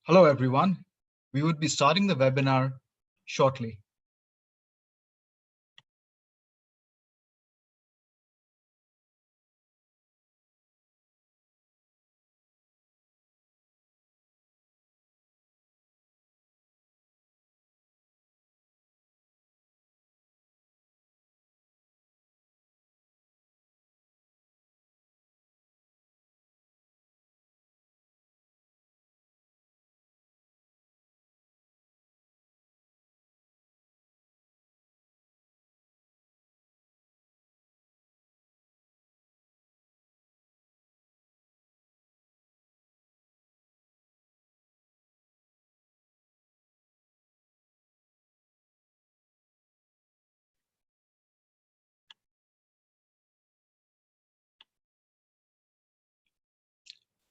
Hello, everyone. We would be starting the webinar shortly.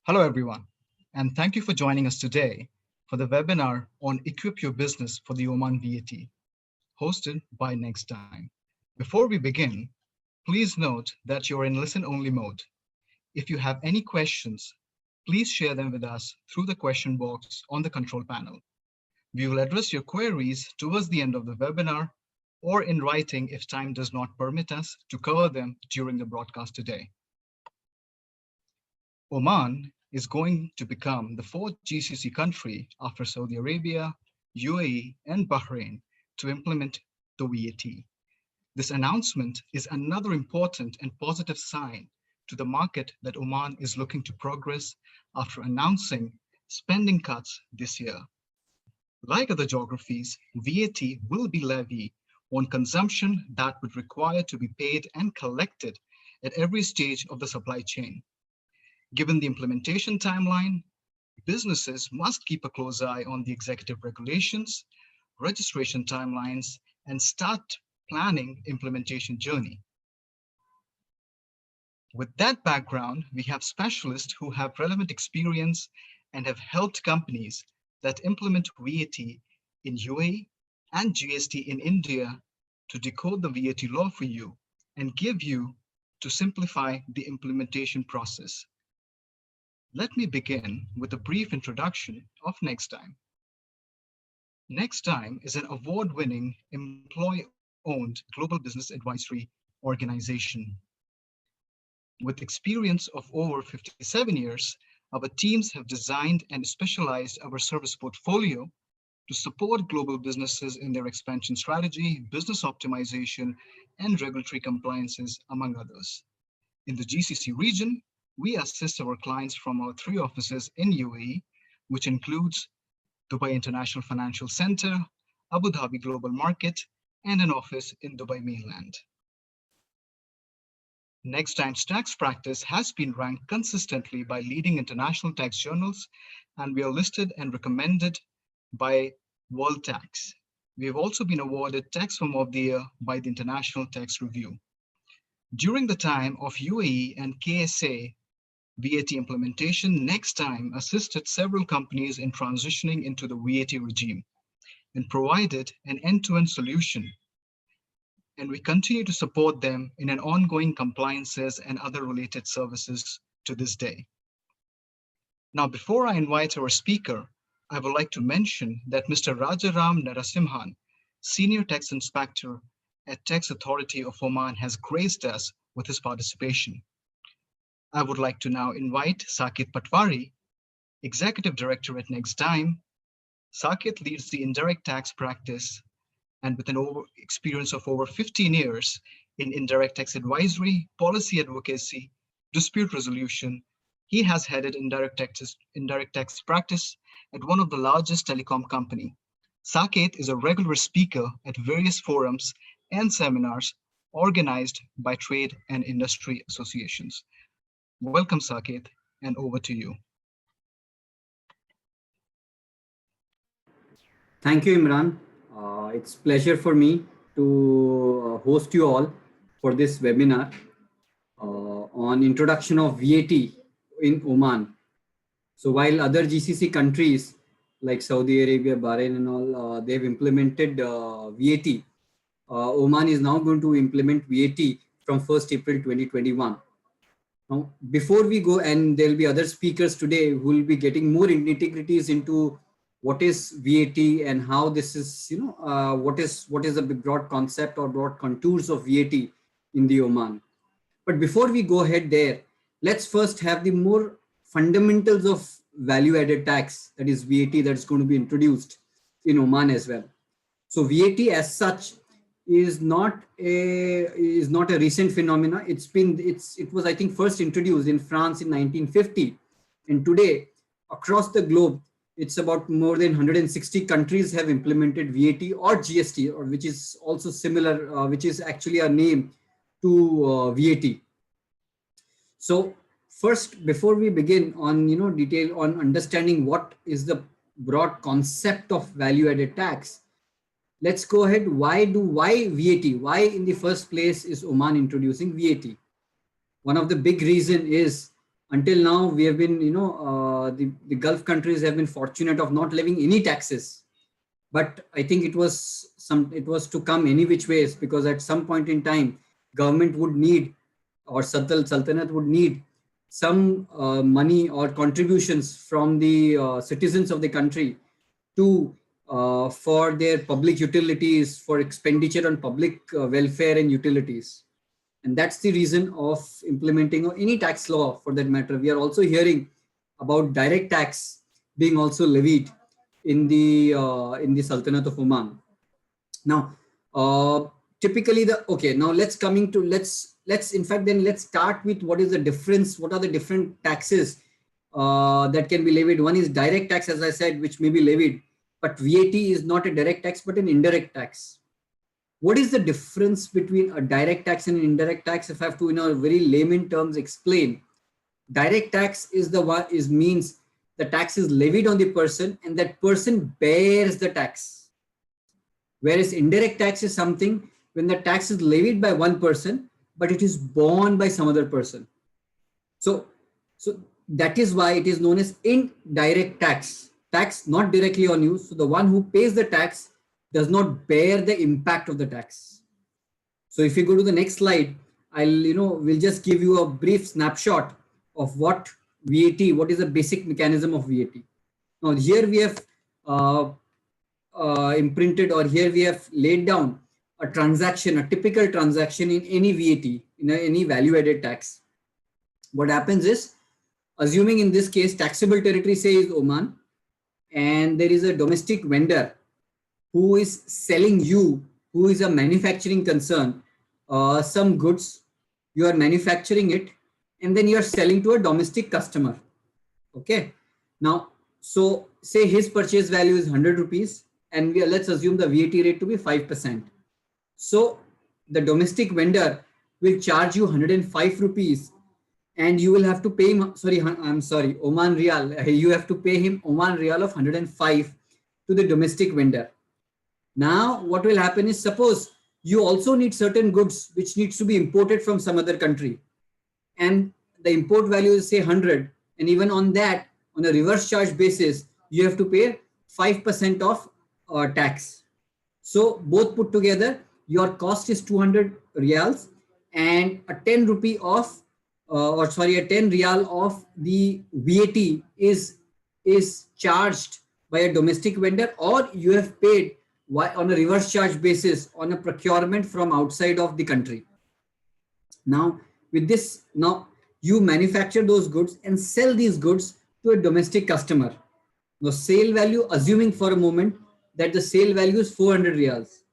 Hello, everyone, and thank you for joining us today for the webinar on Equip Your Business for the Oman VAT, hosted by Nextime. Before we begin, please note that you're in listen-only mode. If you have any questions, please share them with us through the question box on the control panel. We will address your queries towards the end of the webinar or in writing if time does not permit us to cover them during the broadcast today. Oman is going to become the fourth GCC country after Saudi Arabia, UAE, and Bahrain to implement the VAT. This announcement is another important and positive sign to the market that Oman is looking to progress after announcing spending cuts this year. Like other geographies, VAT will be levied on consumption that would require to be paid and collected at every stage of the supply chain. Given the implementation timeline, businesses must keep a close eye on the executive regulations, registration timelines, and start planning implementation journey. With that background, we have specialists who have relevant experience and have helped companies that implement VAT in UAE and GST in India to decode the VAT law for you and give you to simplify the implementation process. Let me begin with a brief introduction of Nextime. Nextime is an award-winning, employee-owned global business advisory organization. With experience of over 57 years, our teams have designed and specialized our service portfolio to support global businesses in their expansion strategy, business optimization, and regulatory compliances, among others. In the GCC region, we assist our clients from our 3 offices in UAE, which includes Dubai International Financial Center, Abu Dhabi Global Market, and an office in Dubai mainland. Nextime's tax practice has been ranked consistently by leading international tax journals, and we are listed and recommended by World Tax. We have also been awarded Tax Firm of the Year by the International Tax Review. During the time of UAE and KSA VAT implementation, Nextime assisted several companies in transitioning into the VAT regime and provided an end-to-end solution. And we continue to support them in an ongoing compliances and other related services to this day. Now, before I invite our speaker, I would like to mention that Mr. Rajaram Narasimhan, Senior Tax Inspector at Tax Authority of Oman, has graced us with his participation. I would like to now invite Saket Patwari, Executive Director at Nextime. Saket leads the indirect tax practice, and with an experience of over 15 years in indirect tax advisory, policy advocacy, dispute resolution, he has headed indirect tax practice at one of the largest telecom company. Saket is a regular speaker at various forums and seminars organized by trade and industry associations. Welcome, Saket, and over to you. Thank you, Imran. It's a pleasure for me to host you all for this webinar on introduction of VAT in Oman. So while other GCC countries like Saudi Arabia, Bahrain and all, they've implemented VAT, Oman is now going to implement VAT from 1st April 2021. Now, before we go, and there'll be other speakers today who will be getting more nitty-gritties into what is VAT and how this is, what is the broad concept or broad contours of VAT in the Oman. But before we go ahead there, let's first have the more fundamentals of value-added tax, that is VAT, that's going to be introduced in Oman as well. So VAT as such is not a recent phenomena. It was, I think, first introduced in France in 1950, and today across the globe it's about more than 160 countries have implemented VAT or GST, or which is also similar, which is actually a name to VAT. So first, before we begin on detail on understanding what is the broad concept of value added tax, let's go ahead. Why VAT? Why in the first place is Oman introducing VAT? One of the big reason is, until now we have been, the Gulf countries have been fortunate of not levying any taxes. But I think it was to come any which ways, because at some point in time, government would need, or Sultanate would need some money or contributions from the citizens of the country to for their public utilities, for expenditure on public welfare and utilities. And that's the reason of implementing any tax law for that matter. We are also hearing about direct tax being also levied in the Sultanate of Oman. Now, typically let's start with what is the difference. What are the different taxes that can be levied? One is direct tax, as I said, which may be levied, but VAT is not a direct tax, but an indirect tax. What is the difference between a direct tax and an indirect tax? If I have to, in a very layman terms, explain, direct tax means the tax is levied on the person and that person bears the tax. Whereas indirect tax is something when the tax is levied by one person, but it is borne by some other person. So that is why it is known as indirect tax. Tax not directly on you. So the one who pays the tax does not bear the impact of the tax. So if you go to the next slide, we'll just give you a brief snapshot of what is the basic mechanism of VAT. Now here we have imprinted, or here we have laid down a typical transaction in any VAT, in any value added tax. What happens is, assuming in this case taxable territory say is Oman, and there is a domestic vendor who is selling you, who is a manufacturing concern, some goods, you are manufacturing it, and then you are selling to a domestic customer. Okay. Now, so say his purchase value is 100 rupees, and let's assume the VAT rate to be 5%. So the domestic vendor will charge you 105 rupees, and you will have to pay him, Oman Riyal. You have to pay him Oman Riyal of 105 to the domestic vendor. Now, what will happen is, suppose you also need certain goods which needs to be imported from some other country, and the import value is say 100, and even on that, on a reverse charge basis, you have to pay 5% of tax. So both put together, your cost is 200 riyals, and a 10 riyal of the VAT is charged by a domestic vendor, or you have paid on a reverse charge basis on a procurement from outside of the country. Now, with this, you manufacture those goods and sell these goods to a domestic customer. The sale value, assuming for a moment that the sale value is 400 riyals.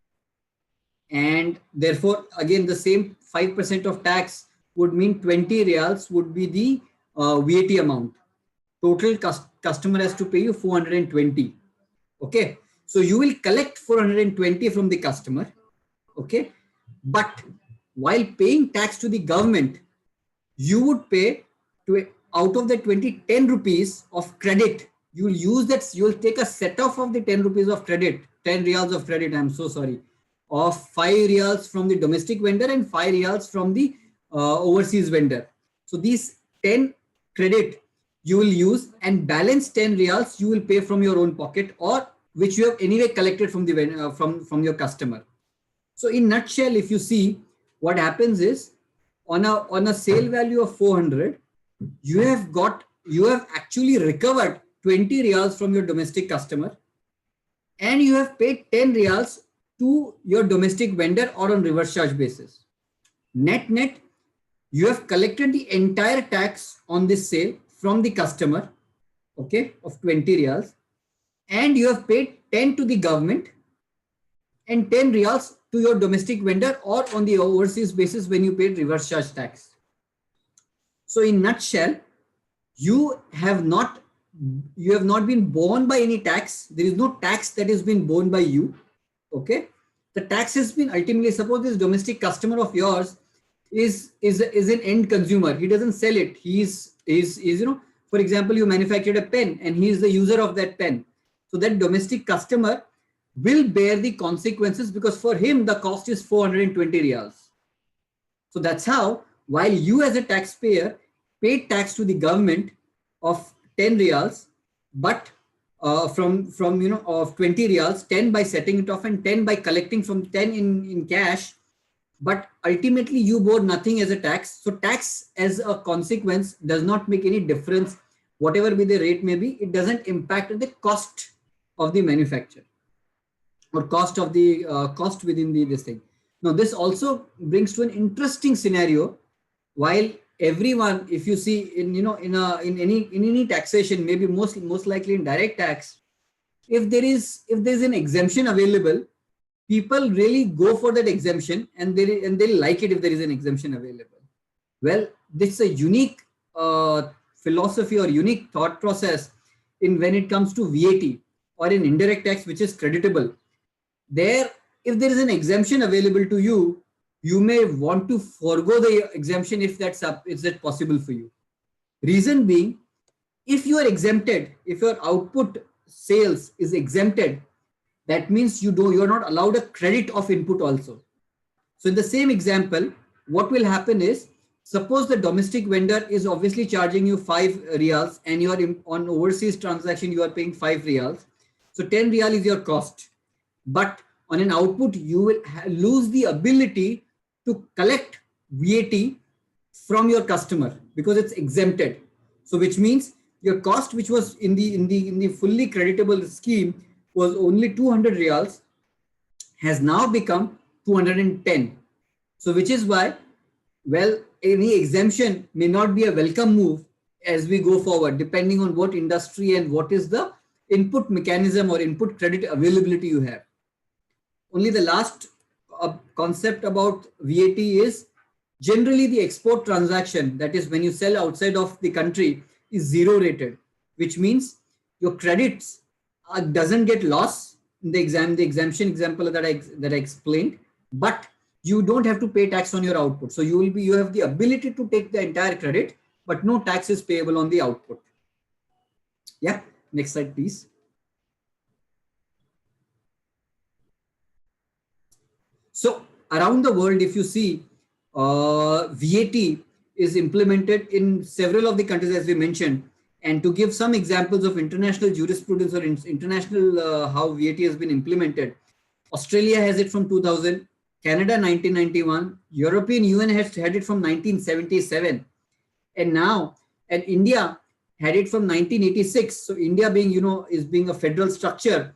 And therefore, again, the same 5% of tax would mean 20 riyals would be the VAT amount. Total customer has to pay you 420. Okay. So you will collect 420 from the customer. Okay. But while paying tax to the government, you would pay out of the 10 rupees of credit. You will use that. You will take a set off of the 10 rupees of credit, 10 riyals of credit. I'm so sorry. Of 5 riyals from the domestic vendor and 5 riyals from the overseas vendor. So these 10 credit you will use, and balance 10 riyals you will pay from your own pocket, or which you have anyway collected from the from your customer. So in nutshell, if you see, what happens is, on a sale value of 400, you have actually recovered 20 riyals from your domestic customer, and you have paid 10 riyals to your domestic vendor or on reverse charge basis. Net net, you have collected the entire tax on this sale from the customer, okay, of 20 riyals, and you have paid 10 to the government and 10 riyals to your domestic vendor or on the overseas basis when you paid reverse charge tax. So in nutshell, you have not been borne by any tax. There is no tax that has been borne by you. Okay. The tax has been ultimately, suppose this domestic customer of yours is an end consumer. He doesn't sell it. He's for example, you manufactured a pen and he is the user of that pen. So that domestic customer will bear the consequences because for him, the cost is 420 riyals. So that's how, while you as a taxpayer paid tax to the government of 10 riyals, but of 20 riyals, 10 by setting it off and 10 by collecting from 10 in cash, but ultimately you bore nothing as a tax. So tax as a consequence does not make any difference, whatever be the rate may be. It doesn't impact the cost of the manufacture or cost of the cost within this thing. Now this also brings to an interesting scenario. While everyone, if you see in any taxation, maybe most likely in direct tax, if there's an exemption available, people really go for that exemption and they like it if there is an exemption available. Well, this is a unique philosophy or unique thought process in when it comes to VAT or in indirect tax, which is creditable. There, if there is an exemption available to you, you may want to forego the exemption if that's possible for you. Reason being, if you are exempted, if your output sales is exempted, that means you're not allowed a credit of input also. So in the same example, what will happen is, suppose the domestic vendor is obviously charging you 5 riyals and you are on overseas transaction, you are paying 5 riyals. So 10 riyal is your cost. But on an output, you will lose the ability to collect VAT from your customer because it's exempted. So which means your cost, which was in the fully creditable scheme, was only 200 riyals, has now become 210. So which is why, well, any exemption may not be a welcome move as we go forward, depending on what industry and what is the input mechanism or input credit availability you have. Only the last concept about VAT is generally the export transaction, that is when you sell outside of the country, is zero rated, which means your credits doesn't get lost in the exemption example that I explained, but you don't have to pay tax on your output. So you have the ability to take the entire credit, but no tax is payable on the output. Yeah, next slide, please. So around the world, if you see, VAT is implemented in several of the countries, as we mentioned. And to give some examples of international jurisprudence or international how VAT has been implemented, Australia has it from 2000, Canada 1991, European Union has had it from 1977, and India had it from 1986. So India being being a federal structure,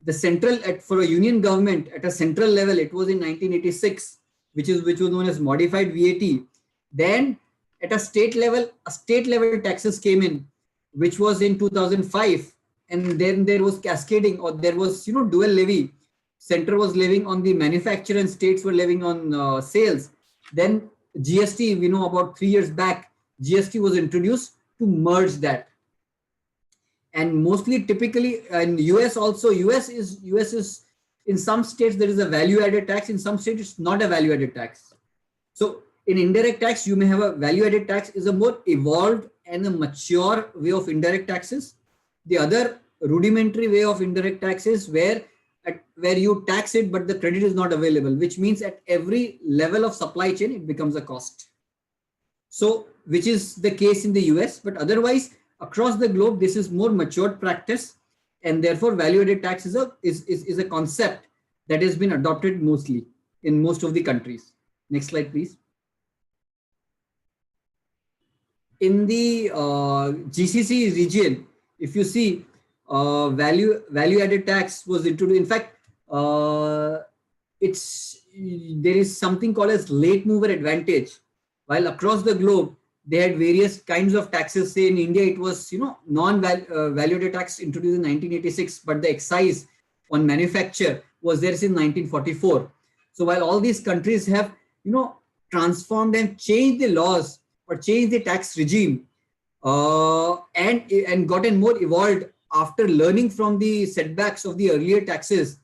the central for a union government at a central level, it was in 1986, which was known as modified VAT. Then at a state level taxes came in, which was in 2005, and then there was cascading, or there was dual levy. Center was levying on the manufacturer and states were levying on sales. Then GST, we know about 3 years back, GST was introduced to merge that. And mostly typically in US also, US is in some states there is a value added tax, in some states it's not a value added tax. So in indirect tax, you may have a value added tax is a more evolved and a mature way of indirect taxes. The other rudimentary way of indirect tax is where you tax it, but the credit is not available, which means at every level of supply chain, it becomes a cost. So, which is the case in the US, but otherwise across the globe, this is more matured practice, and therefore value-added tax is a concept that has been adopted mostly in most of the countries. Next slide, please. in the GCC region, if you see, value added tax was introduced. In fact, it's there is something called as late mover advantage. While across the globe they had various kinds of taxes. Say in India, it was value added tax introduced in 1986, but the excise on manufacture was there since 1944. So while all these countries have transformed and changed the laws or changed the tax regime, and gotten more evolved after learning from the setbacks of the earlier taxes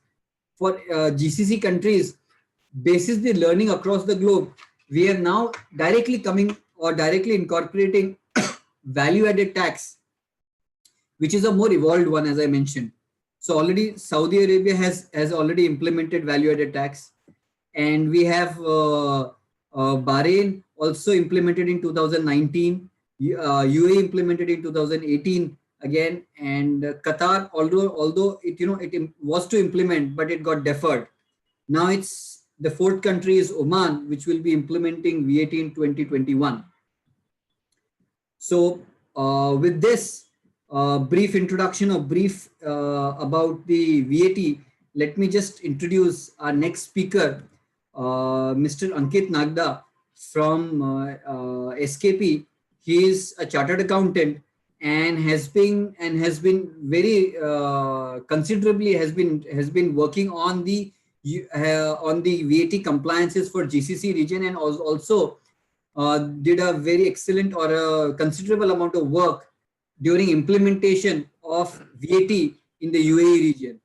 for GCC countries, basis the learning across the globe, we are now directly coming or directly incorporating value added tax, which is a more evolved one, as I mentioned. So already Saudi Arabia has already implemented value added tax, and we have Bahrain also implemented in 2019, UAE implemented in 2018 again, and Qatar, although it was to implement, but it got deferred. Now it's the fourth country is Oman, which will be implementing VAT in 2021. So with this brief introduction or brief about the VAT, let me just introduce our next speaker, Mr. Ankit Nagda from SKP. He is a chartered accountant and has been very considerably has been working on the VAT compliances for GCC region, and also did a very excellent or a considerable amount of work during implementation of VAT in the UAE region.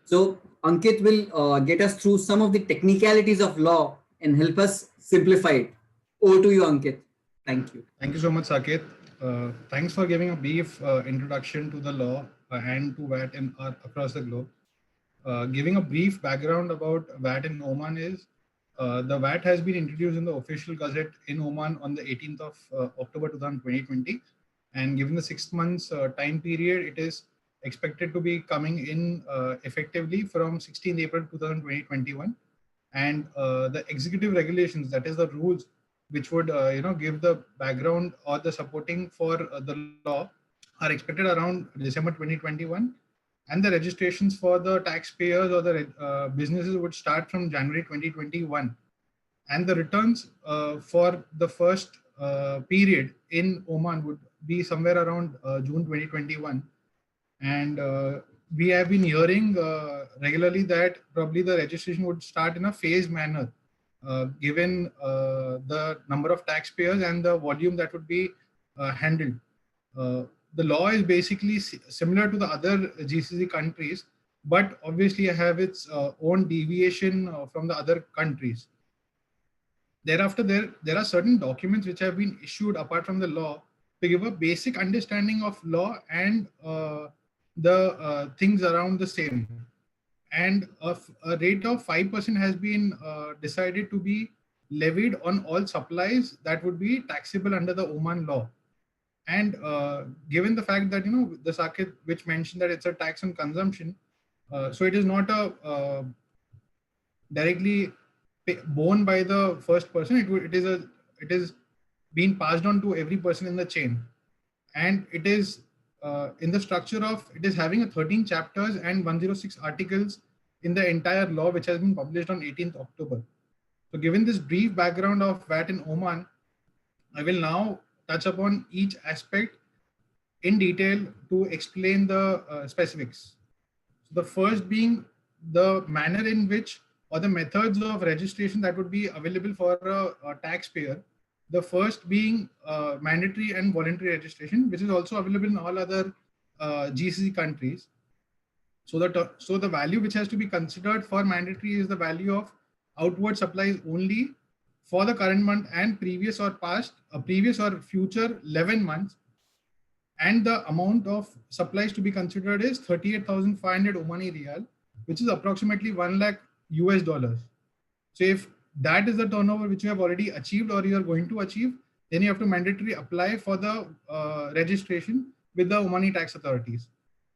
So Ankit will get us through some of the technicalities of law and help us simplify it. Over to you, Ankit. Thank you. Thank you so much, Saket. Thanks for giving a brief introduction to the law and to VAT across the globe. Giving a brief background about VAT in Oman is the VAT has been introduced in the official gazette in Oman on the 18th of October 2020, and given the 6 months time period, it is expected to be coming in effectively from 16th April 2021, and the executive regulations, that is the rules which would give the background or the supporting for the law, are expected around December 2021, and the registrations for the taxpayers or the businesses would start from January 2021, and the returns for the first period in Oman would be somewhere around June 2021. And we have been hearing regularly that probably the registration would start in a phased manner, given the number of taxpayers and the volume that would be handled. The law is basically similar to the other GCC countries, but obviously have its own deviation from the other countries. Thereafter, there are certain documents which have been issued apart from the law to give a basic understanding of law and the things around the same. And a rate of 5% has been decided to be levied on all supplies that would be taxable under the Oman law. And given the fact that, the Saket which mentioned that it's a tax on consumption, so it is not a directly borne by the first person. It is being passed on to every person in the chain, and it is in the structure of it is having a 13 chapters and 106 articles in the entire law, which has been published on 18th October. So given this brief background of VAT in Oman, I will now touch upon each aspect in detail to explain the specifics. So the first being the manner in which or the methods of registration that would be available for a taxpayer. The first being mandatory and voluntary registration, which is also available in all other GCC countries. So the value which has to be considered for mandatory is the value of outward supplies only for the current month and previous or future 11 months. And the amount of supplies to be considered is 38,500 Omani Riyal, which is approximately 1 lakh US dollars. So if that is the turnover which you have already achieved or you are going to achieve, then you have to mandatorily apply for the registration with the Omani tax authorities.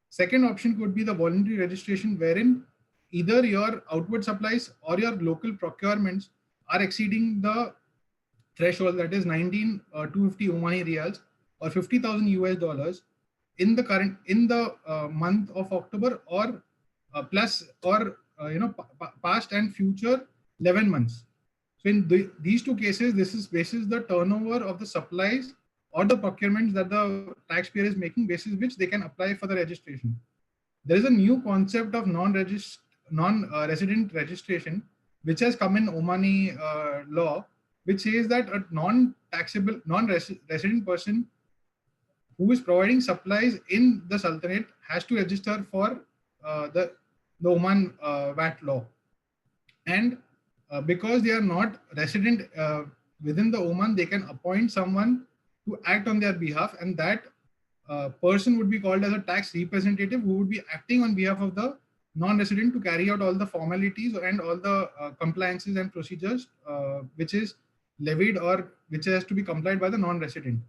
Second option could be the voluntary registration, wherein either your outward supplies or your local procurements are exceeding the threshold, that is 19,250 Omani riyals or 50,000 US dollars in the month of October, or plus or past and future 11 months. So in these two cases, this is basis the turnover of the supplies or the procurements that the taxpayer is making, basis which they can apply for the registration. There is a new concept of non-resident registration, which has come in Omani law, which says that a non-taxable, non-resident person who is providing supplies in the Sultanate has to register for the Oman VAT law. And because they are not resident within the Oman, they can appoint someone to act on their behalf, and that person would be called as a tax representative, who would be acting on behalf of the non-resident to carry out all the formalities and all the compliances and procedures which is levied or which has to be complied by the non-resident.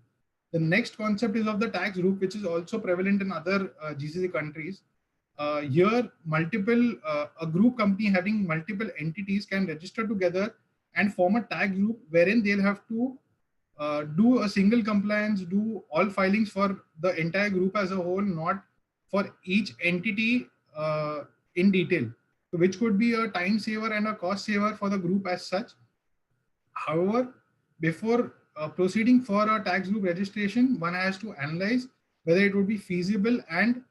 The next concept is of the tax group, which is also prevalent in other GCC countries. Here, a group company having multiple entities can register together and form a tax group, wherein they'll have to do a single compliance, do all filings for the entire group as a whole, not for each entity in detail, which could be a time saver and a cost saver for the group as such. However, before proceeding for a tax group registration, one has to analyze whether it would be feasible and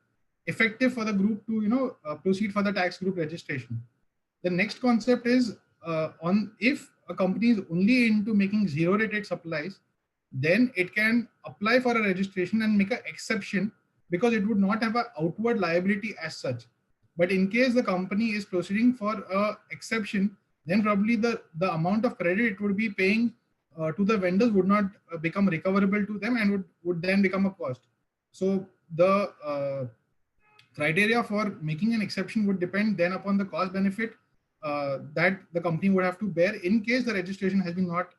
effective for the group to proceed for the tax group registration. The next concept is if a company is only into making zero rated supplies, then it can apply for a registration and make an exception, because it would not have an outward liability as such. But in case the company is proceeding for a exception, then probably the amount of credit it would be paying to the vendors would not become recoverable to them, and would then become a cost. So the criteria for making an exception would depend then upon the cost benefit that the company would have to bear in case the registration has been not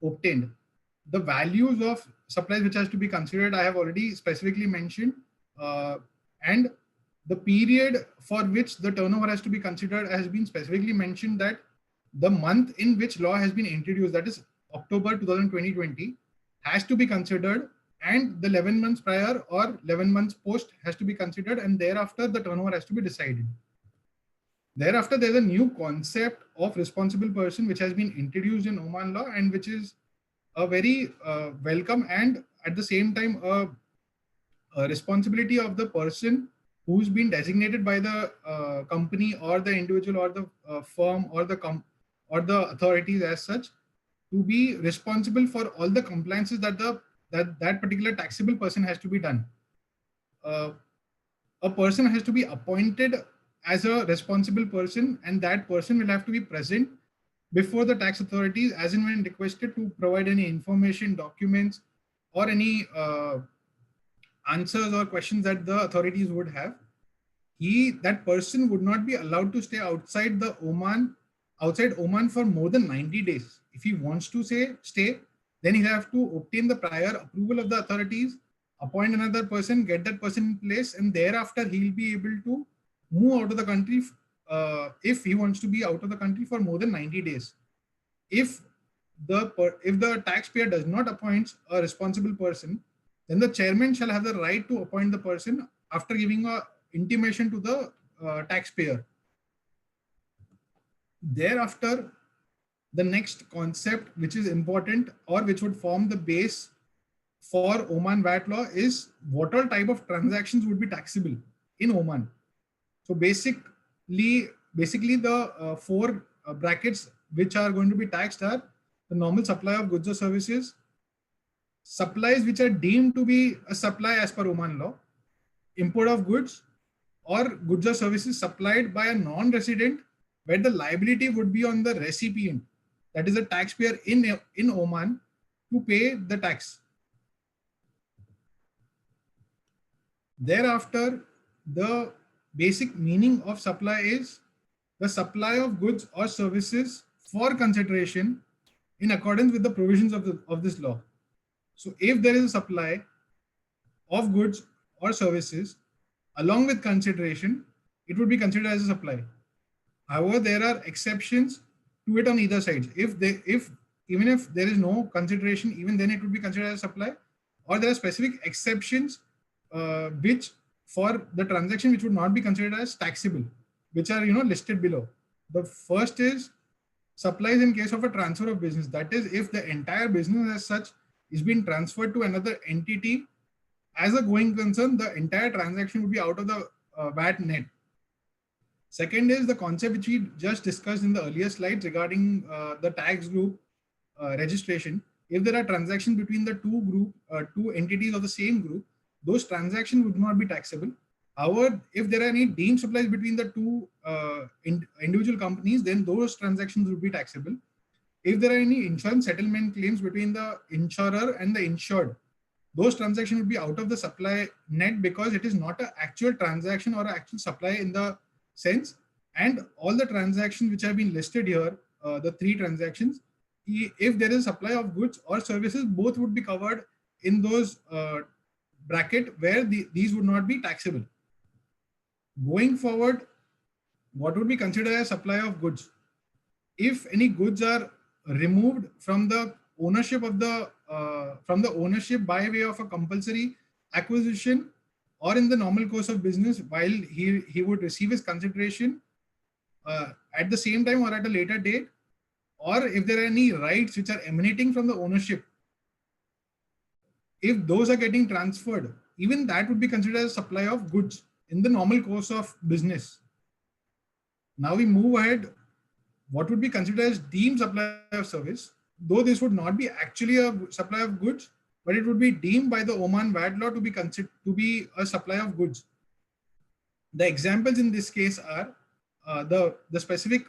obtained. The values of supplies which has to be considered, I have already specifically mentioned, and the period for which the turnover has to be considered has been specifically mentioned, that the month in which law has been introduced, that is October 2020, has to be considered, and the 11 months prior or 11 months post has to be considered, and thereafter the turnover has to be decided. Thereafter, there's a new concept of responsible person which has been introduced in Oman law, and which is a very welcome and at the same time a responsibility of the person who's been designated by the company or the individual or the firm or the authorities as such, to be responsible for all the compliances that particular taxable person has to be done. A person has to be appointed as a responsible person, and that person will have to be present before the tax authorities as and when requested to provide any information, documents, or any answers or questions that the authorities would have. That person would not be allowed to stay outside Oman for more than 90 days. If he wants to stay, then he'll have to obtain the prior approval of the authorities, appoint another person, get that person in place, and thereafter he'll be able to move out of the country if he wants to be out of the country for more than 90 days. If the taxpayer does not appoint a responsible person, then the chairman shall have the right to appoint the person after giving a intimation to the taxpayer. Thereafter, the next concept which is important, or which would form the base for Oman VAT law, is what all type of transactions would be taxable in Oman. So basically the four brackets which are going to be taxed are the normal supply of goods or services, supplies which are deemed to be a supply as per Oman law, import of goods, or goods or services supplied by a non-resident where the liability would be on the recipient, that is a taxpayer in Oman, to pay the tax. Thereafter, the basic meaning of supply is the supply of goods or services for consideration in accordance with the provisions of this law. So if there is a supply of goods or services along with consideration, it would be considered as a supply. However, there are exceptions to it on either side. If even if there is no consideration, even then it would be considered as supply, or there are specific exceptions which for the transaction which would not be considered as taxable, which are listed below. The first is supplies in case of a transfer of business. That is, if the entire business as such is being transferred to another entity as a going concern, the entire transaction would be out of the VAT net. Second is the concept which we just discussed in the earlier slides regarding the tax group registration. If there are transactions between the two entities of the same group, those transactions would not be taxable. However, if there are any deemed supplies between the two individual companies, then those transactions would be taxable. If there are any insurance settlement claims between the insurer and the insured, those transactions would be out of the supply net because it is not an actual transaction or an actual supply in the sense. And all the transactions which have been listed here, the three transactions, if there is supply of goods or services, both would be covered in those bracket where these would not be taxable. Going forward, what would be considered as supply of goods? If any goods are removed from the ownership of the by way of a compulsory acquisition or in the normal course of business, while he would receive his consideration at the same time or at a later date, or if there are any rights which are emanating from the ownership, if those are getting transferred, even that would be considered as supply of goods in the normal course of business. Now we move ahead. What would be considered as deemed supply of service, though this would not be actually a supply of goods, but it would be deemed by the Oman VAT law to be considered to be a supply of goods. The examples in this case are the specific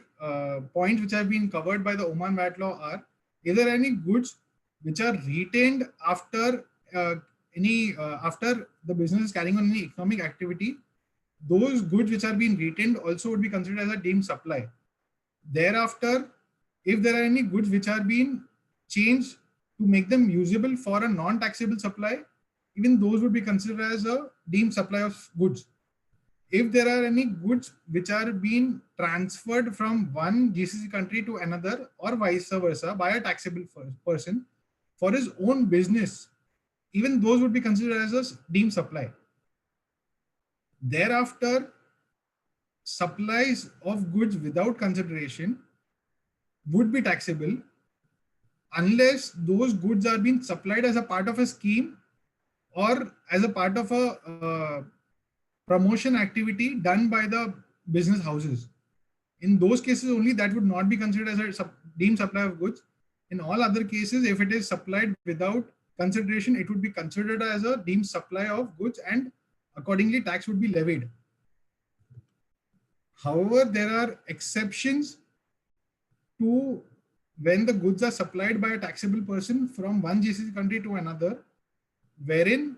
points which have been covered by the Oman VAT law are: if there are any goods which are retained after after the business is carrying on any economic activity, those goods which are being retained also would be considered as a deemed supply. Thereafter, if there are any goods which are being changed to make them usable for a non-taxable supply, even those would be considered as a deemed supply of goods. If there are any goods which are being transferred from one GCC country to another or vice versa by a taxable person for his own business, even those would be considered as a deemed supply. Thereafter, supplies of goods without consideration would be taxable unless those goods are being supplied as a part of a scheme or as a part of a promotion activity done by the business houses. In those cases only, that would not be considered as a deemed supply of goods. In all other cases, if it is supplied without consideration, it would be considered as a deemed supply of goods and accordingly tax would be levied. However, there are exceptions to when the goods are supplied by a taxable person from one GCC country to another, wherein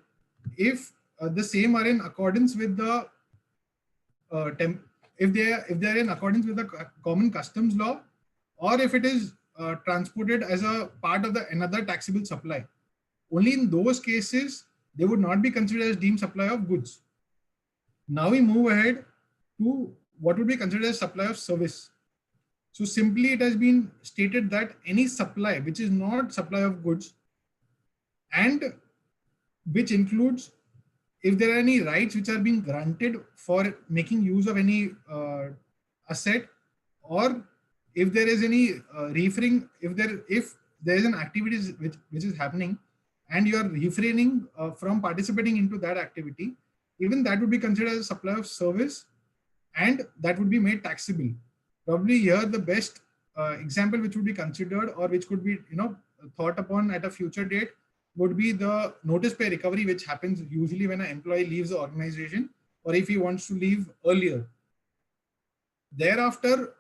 if the same are in accordance with the if they are in accordance with the common customs law, or if it is transported as a part of another taxable supply. Only in those cases they would not be considered as deemed supply of goods. Now we move ahead to what would be considered as supply of service. So simply it has been stated that any supply which is not supply of goods and which includes if there are any rights which are being granted for making use of any asset, or if there is any referring, if there is an activity which is happening and you are refraining from participating into that activity, even that would be considered as a supply of service and that would be made taxable. Probably here the best example which would be considered or which could be thought upon at a future date would be the notice pay recovery, which happens usually when an employee leaves the organization or if he wants to leave earlier. Thereafter,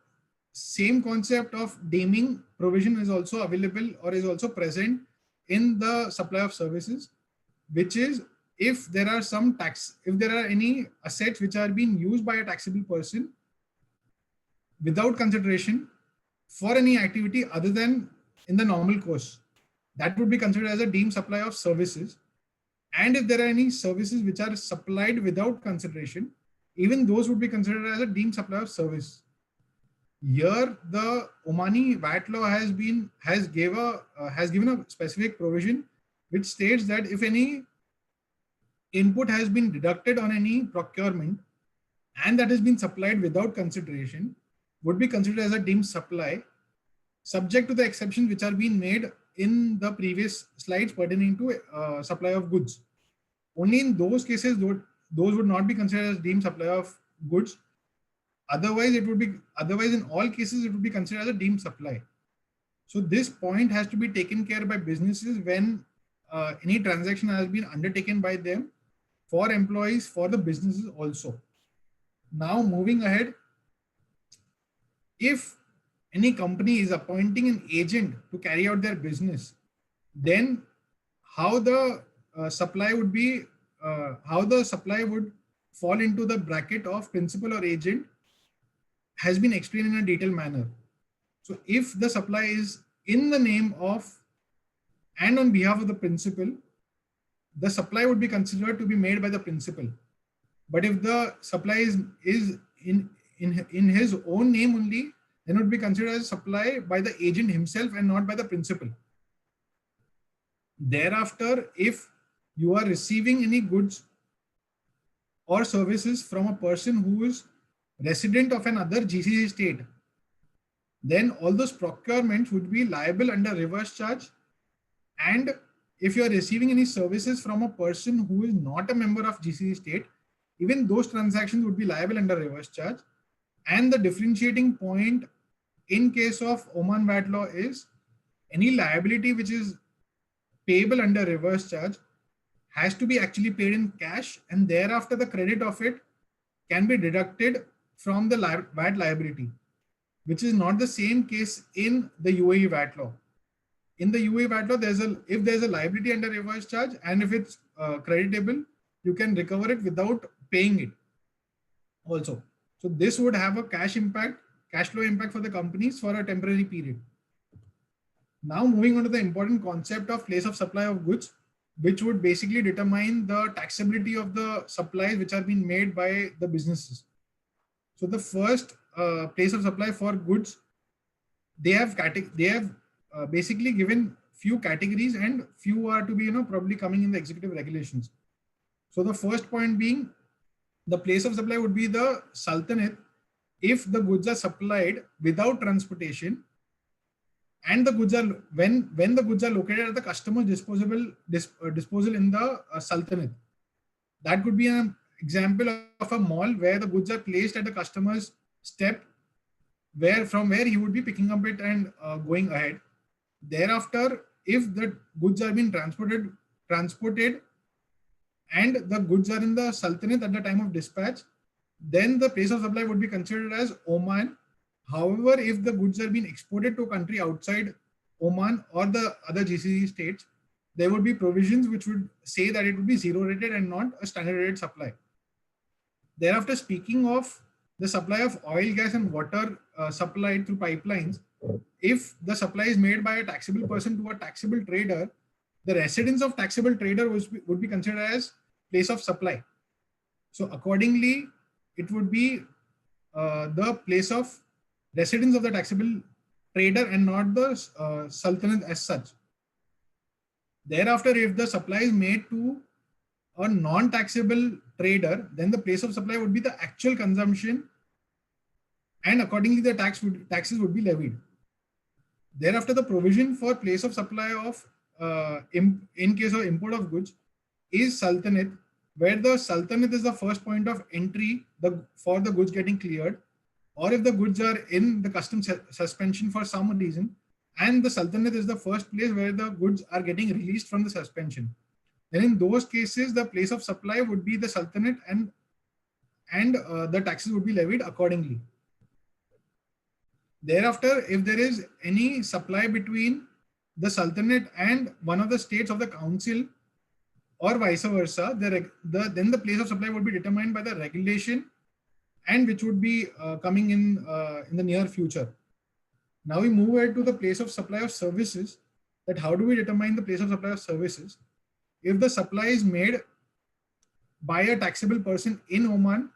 same concept of deeming provision is also available or is also present in the supply of services, which is if there are any assets which are being used by a taxable person without consideration for any activity other than in the normal course, that would be considered as a deemed supply of services. And if there are any services which are supplied without consideration, even those would be considered as a deemed supply of service. Here, the Omani VAT law has given a specific provision which states that if any input has been deducted on any procurement and that has been supplied without consideration, would be considered as a deemed supply, subject to the exceptions which are being made in the previous slides pertaining to supply of goods. Only in those cases, those would not be considered as deemed supply of goods. Otherwise, in all cases, it would be considered as a deemed supply. So this point has to be taken care by businesses when any transaction has been undertaken by them for employees, for the businesses also. Now moving ahead, if any company is appointing an agent to carry out their business, then how the supply would be, how the supply would fall into the bracket of principal or agent has been explained in a detailed manner. So if the supply is in the name of and on behalf of the principal, the supply would be considered to be made by the principal. But if the supply is in his own name only, then it would be considered as supply by the agent himself and not by the principal. Thereafter, if you are receiving any goods or services from a person who is resident of another GCC state, then all those procurements would be liable under reverse charge. And if you are receiving any services from a person who is not a member of GCC state, even those transactions would be liable under reverse charge. And the differentiating point in case of Oman VAT law is any liability which is payable under reverse charge has to be actually paid in cash, and thereafter the credit of it can be deducted from the VAT liability, which is not the same case in the UAE VAT law. In the UAE VAT law, if there's a liability under reverse charge and if it's creditable, you can recover it without paying it also. So this would have a cash flow impact for the companies for a temporary period. Now moving on to the important concept of place of supply of goods, which would basically determine the taxability of the supplies which are being made by the businesses. So the first place of supply for goods, they have basically given few categories, and few are to be probably coming in the executive regulations. So the first point being, the place of supply would be the Sultanate if the goods are supplied without transportation, and the goods are when the goods are located at the customer's disposal in the Sultanate. That could be an example of a mall where the goods are placed at the customer's step, from where he would be picking up it and going ahead. Thereafter, if the goods are being transported and the goods are in the Sultanate at the time of dispatch, then the place of supply would be considered as Oman. However, if the goods are being exported to a country outside Oman or the other GCC states, there would be provisions which would say that it would be zero rated and not a standard rated supply. Thereafter, speaking of the supply of oil, gas and water supplied through pipelines, if the supply is made by a taxable person to a taxable trader, the residence of taxable trader would be considered as place of supply. So accordingly, it would be the place of residence of the taxable trader and not the Sultanate as such. Thereafter, if the supply is made to a non-taxable trader, then the place of supply would be the actual consumption, and accordingly the taxes would be levied. Thereafter, the provision for place of supply of in case of import of goods is Sultanate, where the Sultanate is the first point of entry for the goods getting cleared, or if the goods are in the customs suspension for some reason, and the Sultanate is the first place where the goods are getting released from the suspension. Then in those cases, the place of supply would be the Sultanate, and the taxes would be levied accordingly. Thereafter, if there is any supply between the Sultanate and one of the states of the council or vice versa, then the place of supply would be determined by the regulation, and which would be coming in the near future. Now we move ahead to the place of supply of services. That how do we determine the place of supply of services? If the supply is made by a taxable person in Oman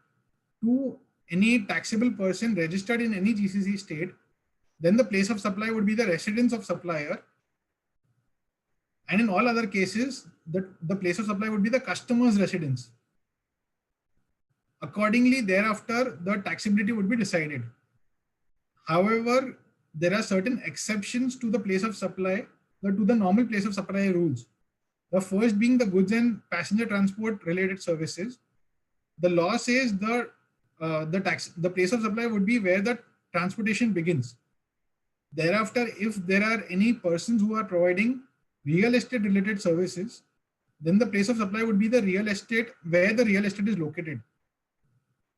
to any taxable person registered in any GCC state, then the place of supply would be the residence of supplier. And in all other cases, the place of supply would be the customer's residence. Accordingly, thereafter, the taxability would be decided. However, there are certain exceptions to the place of supply, to the normal place of supply rules. The first being the goods and passenger transport related services. The law says the place of supply would be where the transportation begins. Thereafter, if there are any persons who are providing real estate related services, then the place of supply would be the real estate where the real estate is located.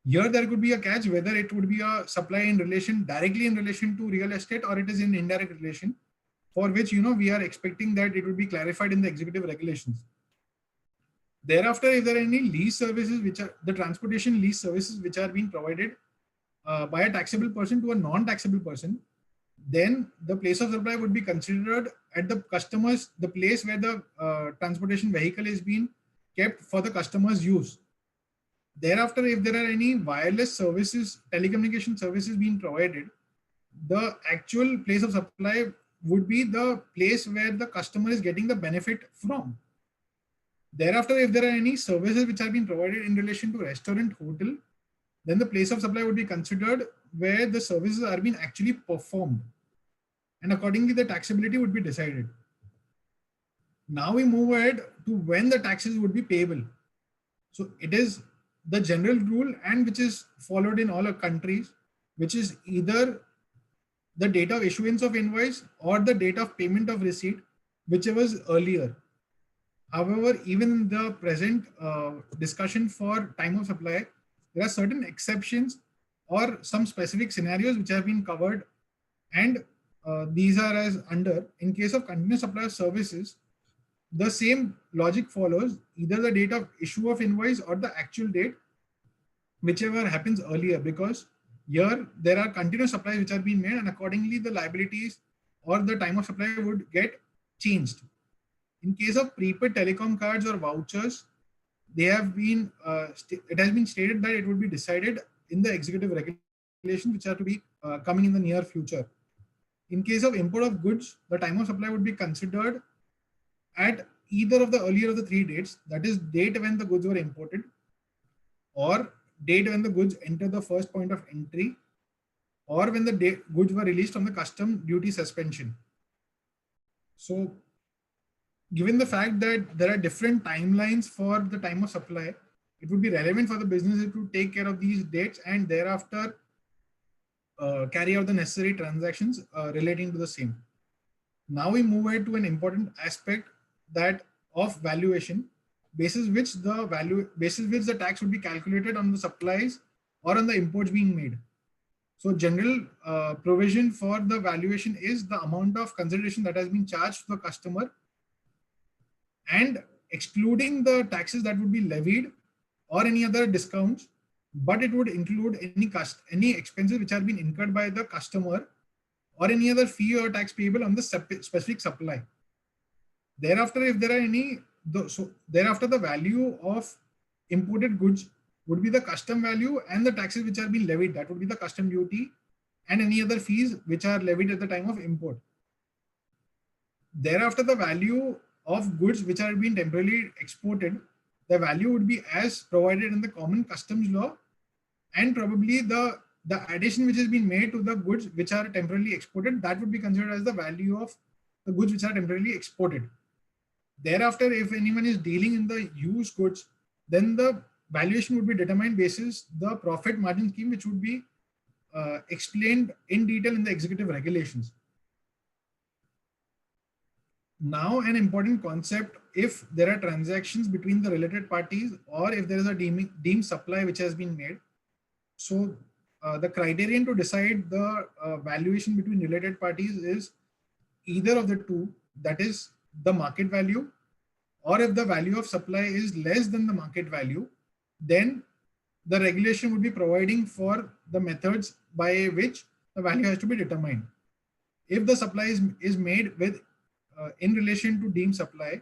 Here there could be a catch whether it would be a supply in relation directly in relation to real estate or it is in indirect relation, for which we are expecting that it will be clarified in the executive regulations. Thereafter, if there are any lease services which are the transportation lease services which are being provided by a taxable person to a non-taxable person, then the place of supply would be considered at the customers, the place where the transportation vehicle is being kept for the customer's use. Thereafter, if there are any wireless services, telecommunication services being provided, the actual place of supply would be the place where the customer is getting the benefit from. Thereafter, if there are any services which are being provided in relation to restaurant, hotel, then the place of supply would be considered where the services are being actually performed. And accordingly, the taxability would be decided. Now we move ahead to when the taxes would be payable. So it is the general rule and which is followed in all our countries, which is either the date of issuance of invoice or the date of payment of receipt, whichever is earlier. However, even in the present discussion for time of supply, there are certain exceptions or some specific scenarios which have been covered, and these are as under. In case of continuous supply of services, the same logic follows, either the date of issue of invoice or the actual date, whichever happens earlier, because here there are continuous supplies which are being made, and accordingly the liabilities or the time of supply would get changed. In case of prepaid telecom cards or vouchers, they have been it has been stated that it would be decided in the executive regulations which are to be coming in the near future. In case of import of goods, the time of supply would be considered at either of the earlier of the three dates, that is date when the goods were imported, or date when the goods enter the first point of entry, or when the goods were released from the custom duty suspension. So given the fact that there are different timelines for the time of supply, it would be relevant for the business to take care of these dates and thereafter carry out the necessary transactions relating to the same. Now we move ahead to an important aspect that of valuation, basis which the tax would be calculated on the supplies or on the imports being made. So general provision for the valuation is the amount of consideration that has been charged to the customer, and excluding the taxes that would be levied or any other discounts, but it would include any expenses which are being incurred by the customer or any other fee or tax payable on the specific supply. Thereafter, if there are any, thereafter the value of imported goods would be the custom value, and the taxes which are being levied, that would be the custom duty and any other fees which are levied at the time of import. Thereafter, the value of goods which are being temporarily exported, the value would be as provided in the common customs law, and probably the addition which has been made to the goods which are temporarily exported, that would be considered as the value of the goods which are temporarily exported. Thereafter, if anyone is dealing in the used goods, then the valuation would be determined basis the profit margin scheme, which would be explained in detail in the executive regulations. Now, an important concept, if there are transactions between the related parties or if there is a deemed supply which has been made. So the criterion to decide the valuation between related parties is either of the two, that is the market value, or if the value of supply is less than the market value, then the regulation would be providing for the methods by which the value has to be determined. If the supply is made with in relation to deemed supply,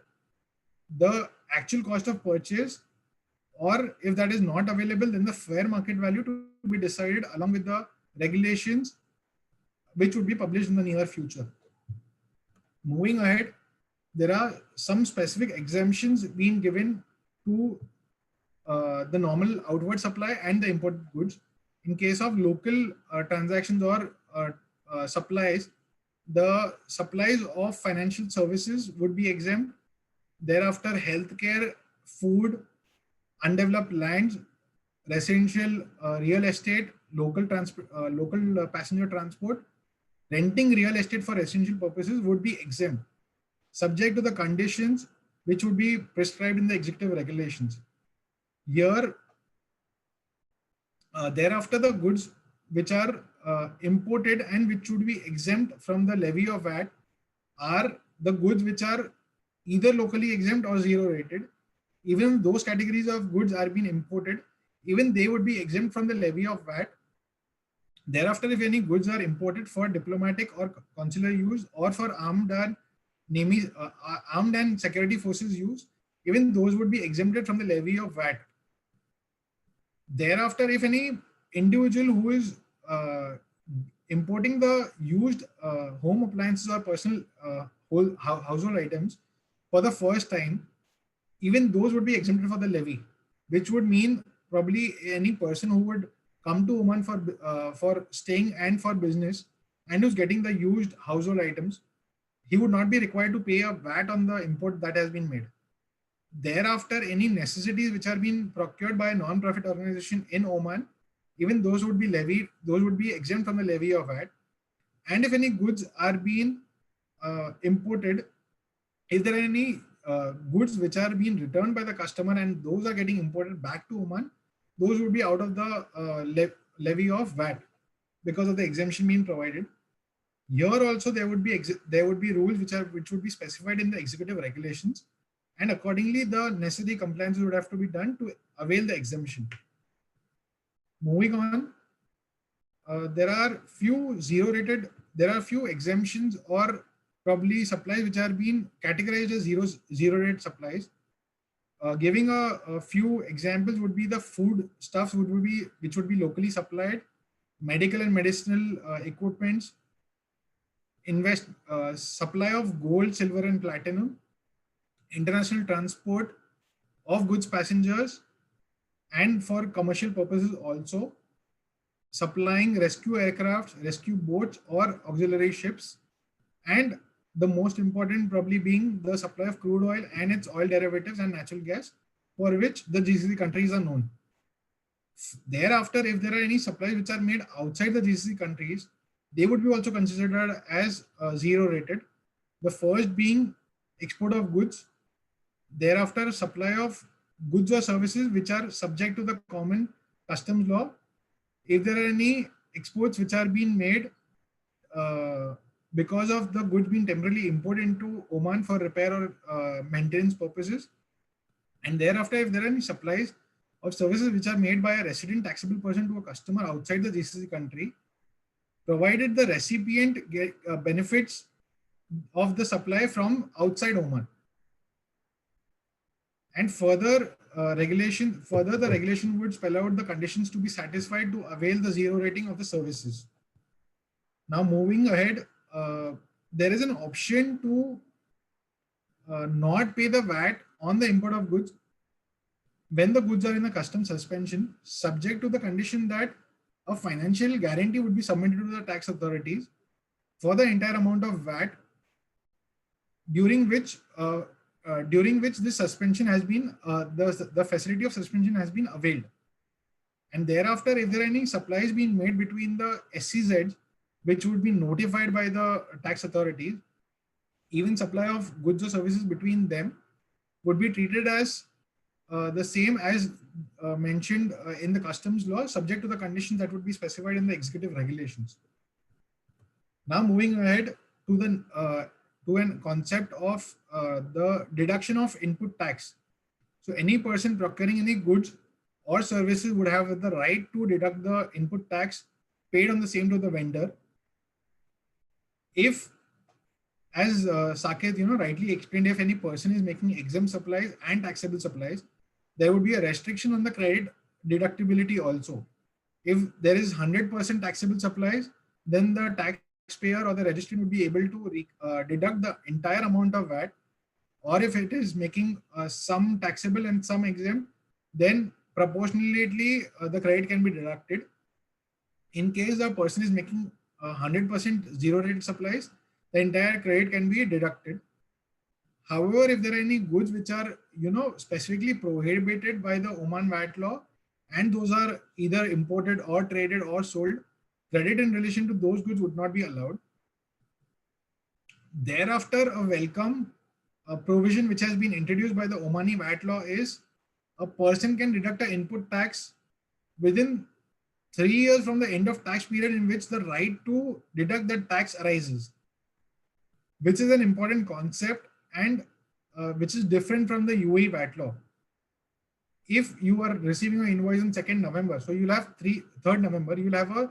the actual cost of purchase or if that is not available, then the fair market value to be decided along with the regulations which would be published in the near future. Moving ahead, there are some specific exemptions being given to the normal outward supply and the imported goods. In case of local transactions or supplies, the supplies of financial services would be exempt. Thereafter, healthcare, food, undeveloped lands, residential real estate, local passenger transport, renting real estate for residential purposes would be exempt, subject to the conditions which would be prescribed in the executive regulations. Here, thereafter, the goods which are imported and which should be exempt from the levy of VAT are the goods which are either locally exempt or zero rated. Even those categories of goods are being imported, even they would be exempt from the levy of VAT. Thereafter, if any goods are imported for diplomatic or consular use or for armed and security forces use, even those would be exempted from the levy of VAT. Thereafter, if any individual who is importing the used home appliances or personal household items for the first time, even those would be exempted for the levy, which would mean probably any person who would come to Oman for staying and for business and who's getting the used household items, he would not be required to pay a VAT on the import that has been made. Thereafter, any necessities which are being procured by a non-profit organization in Oman, even those would be levied, those would be exempt from the levy of VAT. And if any goods are being imported, if there are any goods which are being returned by the customer and those are getting imported back to Oman, those would be out of the levy of VAT because of the exemption being provided. Here also there would be rules which would be specified in the executive regulations, and accordingly the necessary compliances would have to be done to avail the exemption. Moving on, there are few exemptions or probably supplies which are being categorized as zero rate supplies. Giving a few examples would be the food stuffs which would be locally supplied, medical and medicinal equipments, supply of gold, silver, and platinum, international transport of goods passengers, and for commercial purposes also, supplying rescue aircraft, rescue boats, or auxiliary ships, and the most important probably being the supply of crude oil and its oil derivatives and natural gas, for which the GCC countries are known. Thereafter, if there are any supplies which are made outside the GCC countries, they would be also considered as zero rated. The first being export of goods, thereafter supply of goods or services which are subject to the common customs law. If there are any exports which are being made because of the goods being temporarily imported into Oman for repair or maintenance purposes. And thereafter, if there are any supplies of services which are made by a resident taxable person to a customer outside the GCC country, provided the recipient benefits of the supply from outside Oman. And further, the regulation would spell out the conditions to be satisfied to avail the zero rating of the services. Now, moving ahead, there is an option to not pay the VAT on the import of goods when the goods are in a customs suspension, subject to the condition that a financial guarantee would be submitted to the tax authorities for the entire amount of VAT during which this suspension has been, the facility of suspension has been availed. And thereafter, if there are any supplies being made between the SCZs, which would be notified by the tax authorities, even supply of goods or services between them would be treated as the same as mentioned in the customs law, subject to the conditions that would be specified in the executive regulations. Now, moving ahead to the to an concept of the deduction of input tax. So any person procuring any goods or services would have the right to deduct the input tax paid on the same to the vendor. If, as Saket rightly explained, if any person is making exempt supplies and taxable supplies, there would be a restriction on the credit deductibility also. If there is 100% taxable supplies, then the taxpayer or the registrant would be able to deduct the entire amount of VAT. Or if it is making some taxable and some exempt, then proportionately the credit can be deducted. In case a person is making 100% zero rate supplies, the entire credit can be deducted. However, if there are any goods which are, specifically prohibited by the Oman VAT law, and those are either imported or traded or sold, credit in relation to those goods would not be allowed. Thereafter, a welcome provision which has been introduced by the Omani VAT law is a person can deduct an input tax within 3 years from the end of tax period in which the right to deduct that tax arises, which is an important concept and which is different from the UAE VAT law. If you are receiving an invoice on 2nd November, so you'll have 3rd November, you'll have a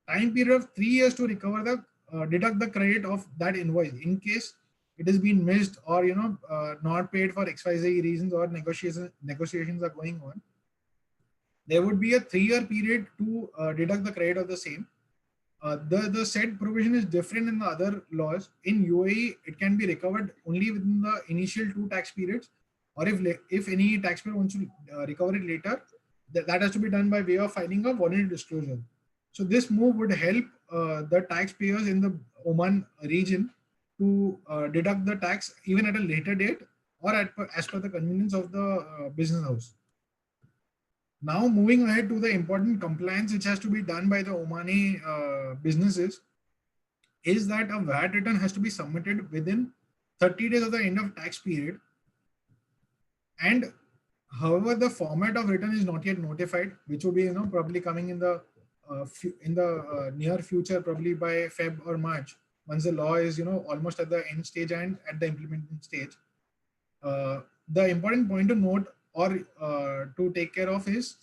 time period of 3 years to recover the deduct the credit of that invoice in case it has been missed or not paid for XYZ reasons or negotiations are going on. There would be a 3-year period to deduct the credit of the same. The said provision is different in the other laws. In UAE, it can be recovered only within the initial 2 tax periods, or if any taxpayer wants to recover it later, that has to be done by way of filing a voluntary disclosure. So this move would help the taxpayers in the Oman region to deduct the tax even at a later date or as per the convenience of the business house. Now moving ahead to the important compliance which has to be done by the Omani businesses is that a VAT return has to be submitted within 30 days of the end of tax period. And however, the format of return is not yet notified, which will be probably coming in the near future, probably by Feb or March, once the law is almost at the end stage and at the implementing stage. The important point to note or to take care of is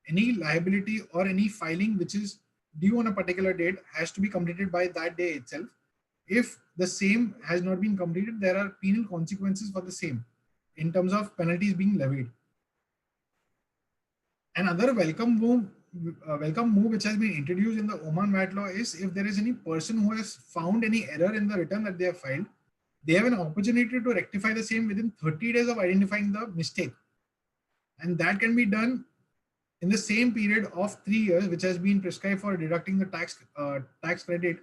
any liability or any filing which is due on a particular date has to be completed by that day itself. If the same has not been completed, there are penal consequences for the same in terms of penalties being levied. Another welcome move which has been introduced in the Oman VAT law is if there is any person who has found any error in the return that they have filed, they have an opportunity to rectify the same within 30 days of identifying the mistake. And that can be done in the same period of 3 years, which has been prescribed for deducting the tax credit.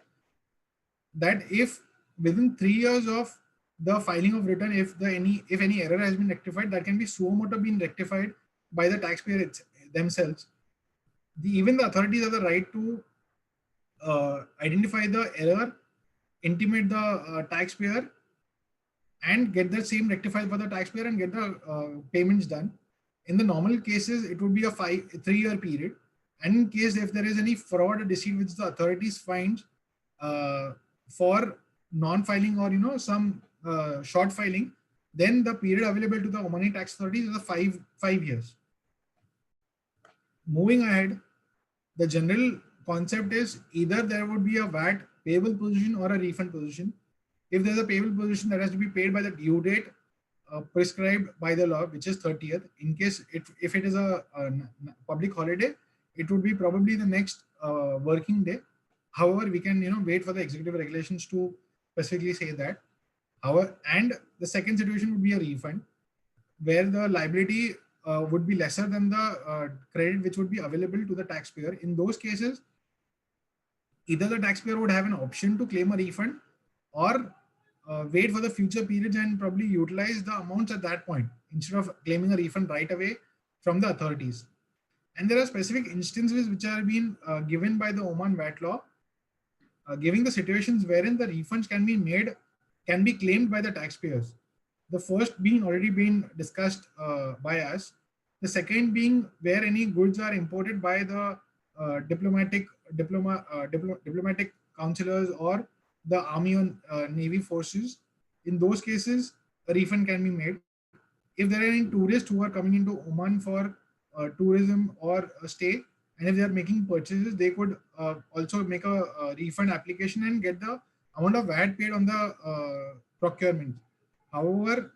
That if within 3 years of the filing of return, if any error has been rectified, that can be suo motu been rectified by the taxpayer themselves. Even the authorities have the right to identify the error, intimate the taxpayer, and get the same rectified for the taxpayer and get the payments done. In the normal cases, it would be a 3-year period. And in case if there is any fraud or deceit which the authorities find for non-filing or some short filing, then the period available to the Omani tax authorities is a 5 years. Moving ahead, the general concept is either there would be a VAT payable position or a refund position. If there's a payable position, that has to be paid by the due date prescribed by the law, which is 30th. In case if it is a public holiday, it would be probably the next working day. However, we can wait for the executive regulations to specifically say that. However, and the second situation would be a refund, where the liability would be lesser than the credit which would be available to the taxpayer. In those cases, either the taxpayer would have an option to claim a refund or wait for the future periods and probably utilize the amounts at that point instead of claiming a refund right away from the authorities. And there are specific instances which are being given by the Oman VAT law, giving the situations wherein the refunds can be claimed by the taxpayers. The first being already been discussed by us. The second being where any goods are imported by the diplomatic counselors or the army or navy forces. In those cases, a refund can be made. If there are any tourists who are coming into Oman for tourism or a stay, and if they are making purchases, they could also make a refund application and get the amount of VAT paid on the procurement. However,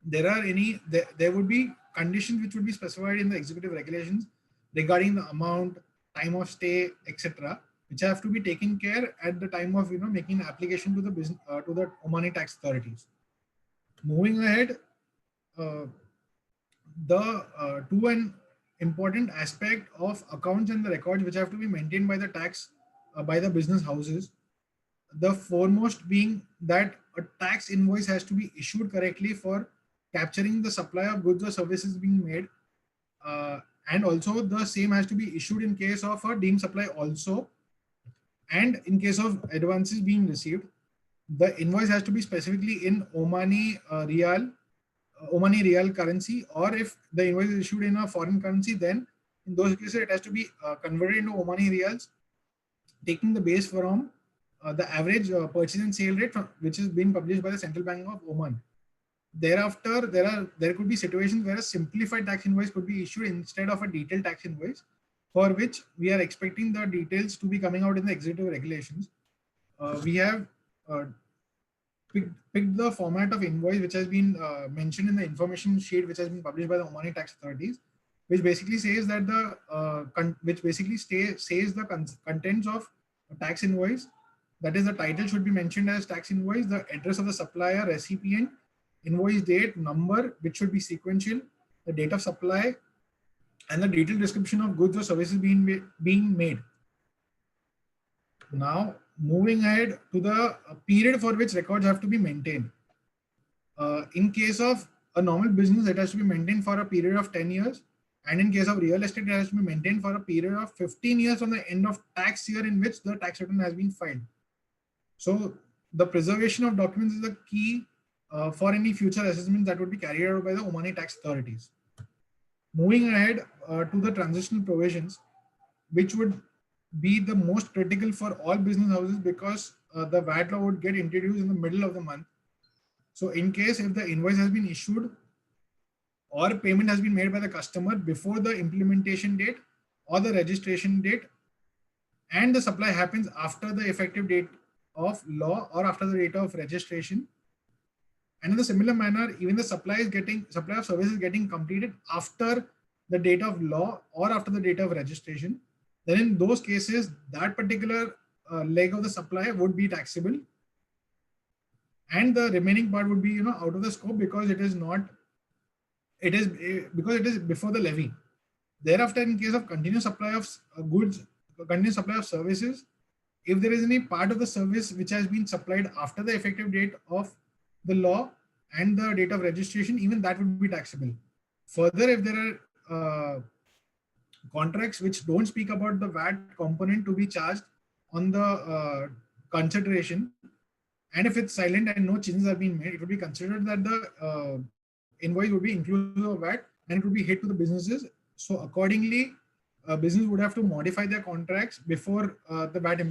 there would be conditions which would be specified in the executive regulations regarding the amount, time of stay, etc., which have to be taken care at the time of making an application to the business to the Omani tax authorities. Moving ahead, to an important aspect of accounts and the records which have to be maintained by the by the business houses. The foremost being that a tax invoice has to be issued correctly for capturing the supply of goods or services being made, and also the same has to be issued in case of a deemed supply also, and in case of advances being received. The invoice has to be specifically in Omani Real currency, or if the invoice is issued in a foreign currency, then in those cases it has to be converted into Omani Reals, taking the base from the average purchase and sale rate which is being published by the Central Bank of Oman. Thereafter, there could be situations where a simplified tax invoice could be issued instead of a detailed tax invoice, for which we are expecting the details to be coming out in the executive regulations. We have picked the format of invoice which has been mentioned in the information sheet which has been published by the Omani tax authorities, which basically says that says the contents of a tax invoice. That is, the title should be mentioned as tax invoice, the address of the supplier, recipient, invoice date, number, which should be sequential, the date of supply, and the detailed description of goods or services being made. Now, moving ahead to the period for which records have to be maintained. In case of a normal business, it has to be maintained for a period of 10 years. And in case of real estate, it has to be maintained for a period of 15 years from the end of tax year in which the tax return has been filed. So the preservation of documents is the key for any future assessments that would be carried out by the Omani tax authorities. Moving ahead to the transitional provisions, which would be the most critical for all business houses, because the VAT law would get introduced in the middle of the month. So in case if the invoice has been issued or payment has been made by the customer before the implementation date or the registration date, and the supply happens after the effective date of law or after the date of registration, and in a similar manner, even the supply of service is getting completed after the date of law or after the date of registration, then in those cases, that particular leg of the supply would be taxable, and the remaining part would be out of the scope because it is before the levy. Thereafter, in case of continuous supply of goods, continuous supply of services, if there is any part of the service which has been supplied after the effective date of the law and the date of registration, even that would be taxable. Further, if there are contracts which don't speak about the VAT component to be charged on the consideration, and if it's silent and no changes are being made, it would be considered that the invoice would be inclusive of VAT and it would be hit to the businesses. So accordingly, business would have to modify their contracts before the VAT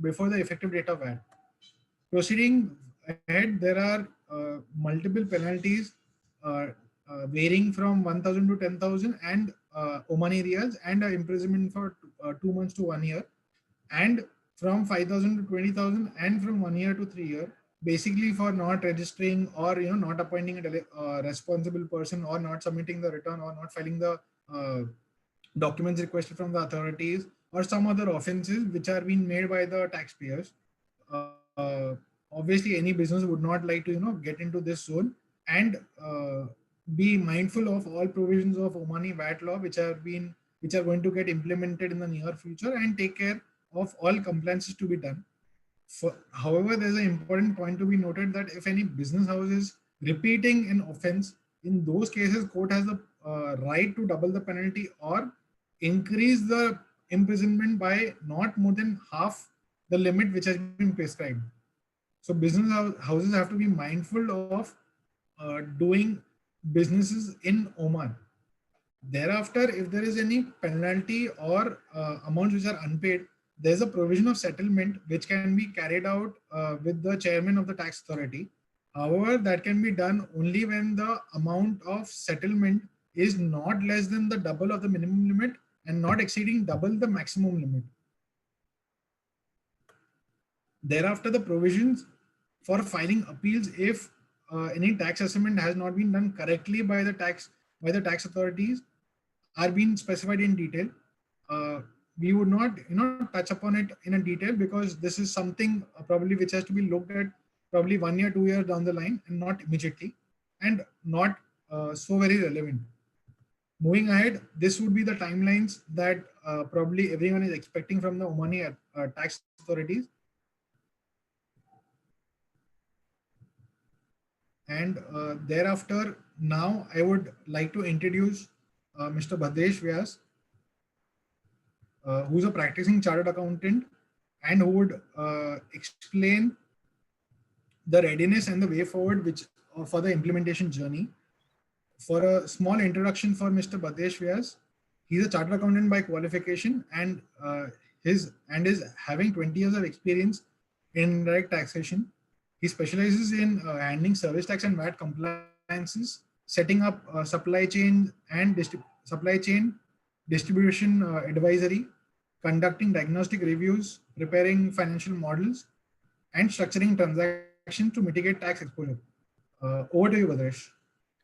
before the effective date of VAT. Proceeding ahead, there are multiple penalties varying from 1,000 to 10,000 and Omani Riyals, and imprisonment for 2 months to 1 year, and from 5,000 to 20,000, and from 1 year to 3 years, basically for not registering or not appointing a responsible person, or not submitting the return, or not filing the documents requested from the authorities, or some other offenses which are being made by the taxpayers. Obviously, any business would not like to get into this zone, and be mindful of all provisions of Omani VAT law which are going to get implemented in the near future, and take care of all compliances to be done. However, there's an important point to be noted that if any business house is repeating an offense, in those cases, court has the right to double the penalty or increase the imprisonment by not more than half the limit which has been prescribed. So business houses have to be mindful of doing businesses in Oman. Thereafter, if there is any penalty or amounts which are unpaid, there's a provision of settlement which can be carried out with the chairman of the tax authority. However, that can be done only when the amount of settlement is not less than the double of the minimum limit and not exceeding double the maximum limit. Thereafter, the provisions for filing appeals if any tax assessment has not been done correctly by the tax by the tax authorities are being specified in detail. We would not touch upon it in a detail because this is something probably which has to be looked at probably 1 year, 2 years down the line and not immediately, and not so very relevant. Moving ahead, this would be the timelines that probably everyone is expecting from the Omani tax authorities. And thereafter, now I would like to introduce Mr. Bhadresh Vyas, who's a practicing chartered accountant and who would explain the readiness and the way forward which for the implementation journey. For a small introduction for Mr. Bhadresh Vyas, he's a chartered accountant by qualification and is having 20 years of experience in indirect taxation. He specializes in handling service tax and VAT compliances, setting up supply chain distribution advisory, conducting diagnostic reviews, preparing financial models, and structuring transactions to mitigate tax exposure. Over to you, Bhadresh.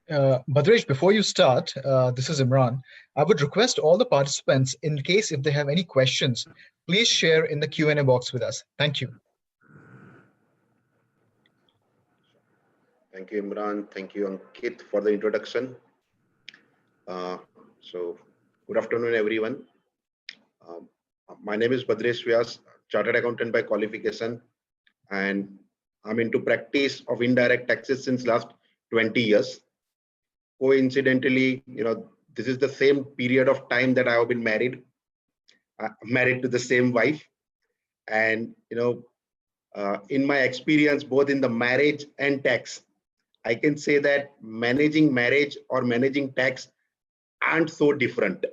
Bhadresh, before you start, this is Imran. I would request all the participants, in case if they have any questions, please share in the Q&A box with us. Thank you. Thank you, Imran. Thank you, Ankit, for the introduction. So, good afternoon, everyone. My name is Bhadresh Vyas, Chartered Accountant by qualification, and I'm into practice of indirect taxes since last 20 years. Coincidentally, this is the same period of time that I have been married to the same wife. And, in my experience, both in the marriage and tax, I can say that managing marriage or managing tax aren't so different.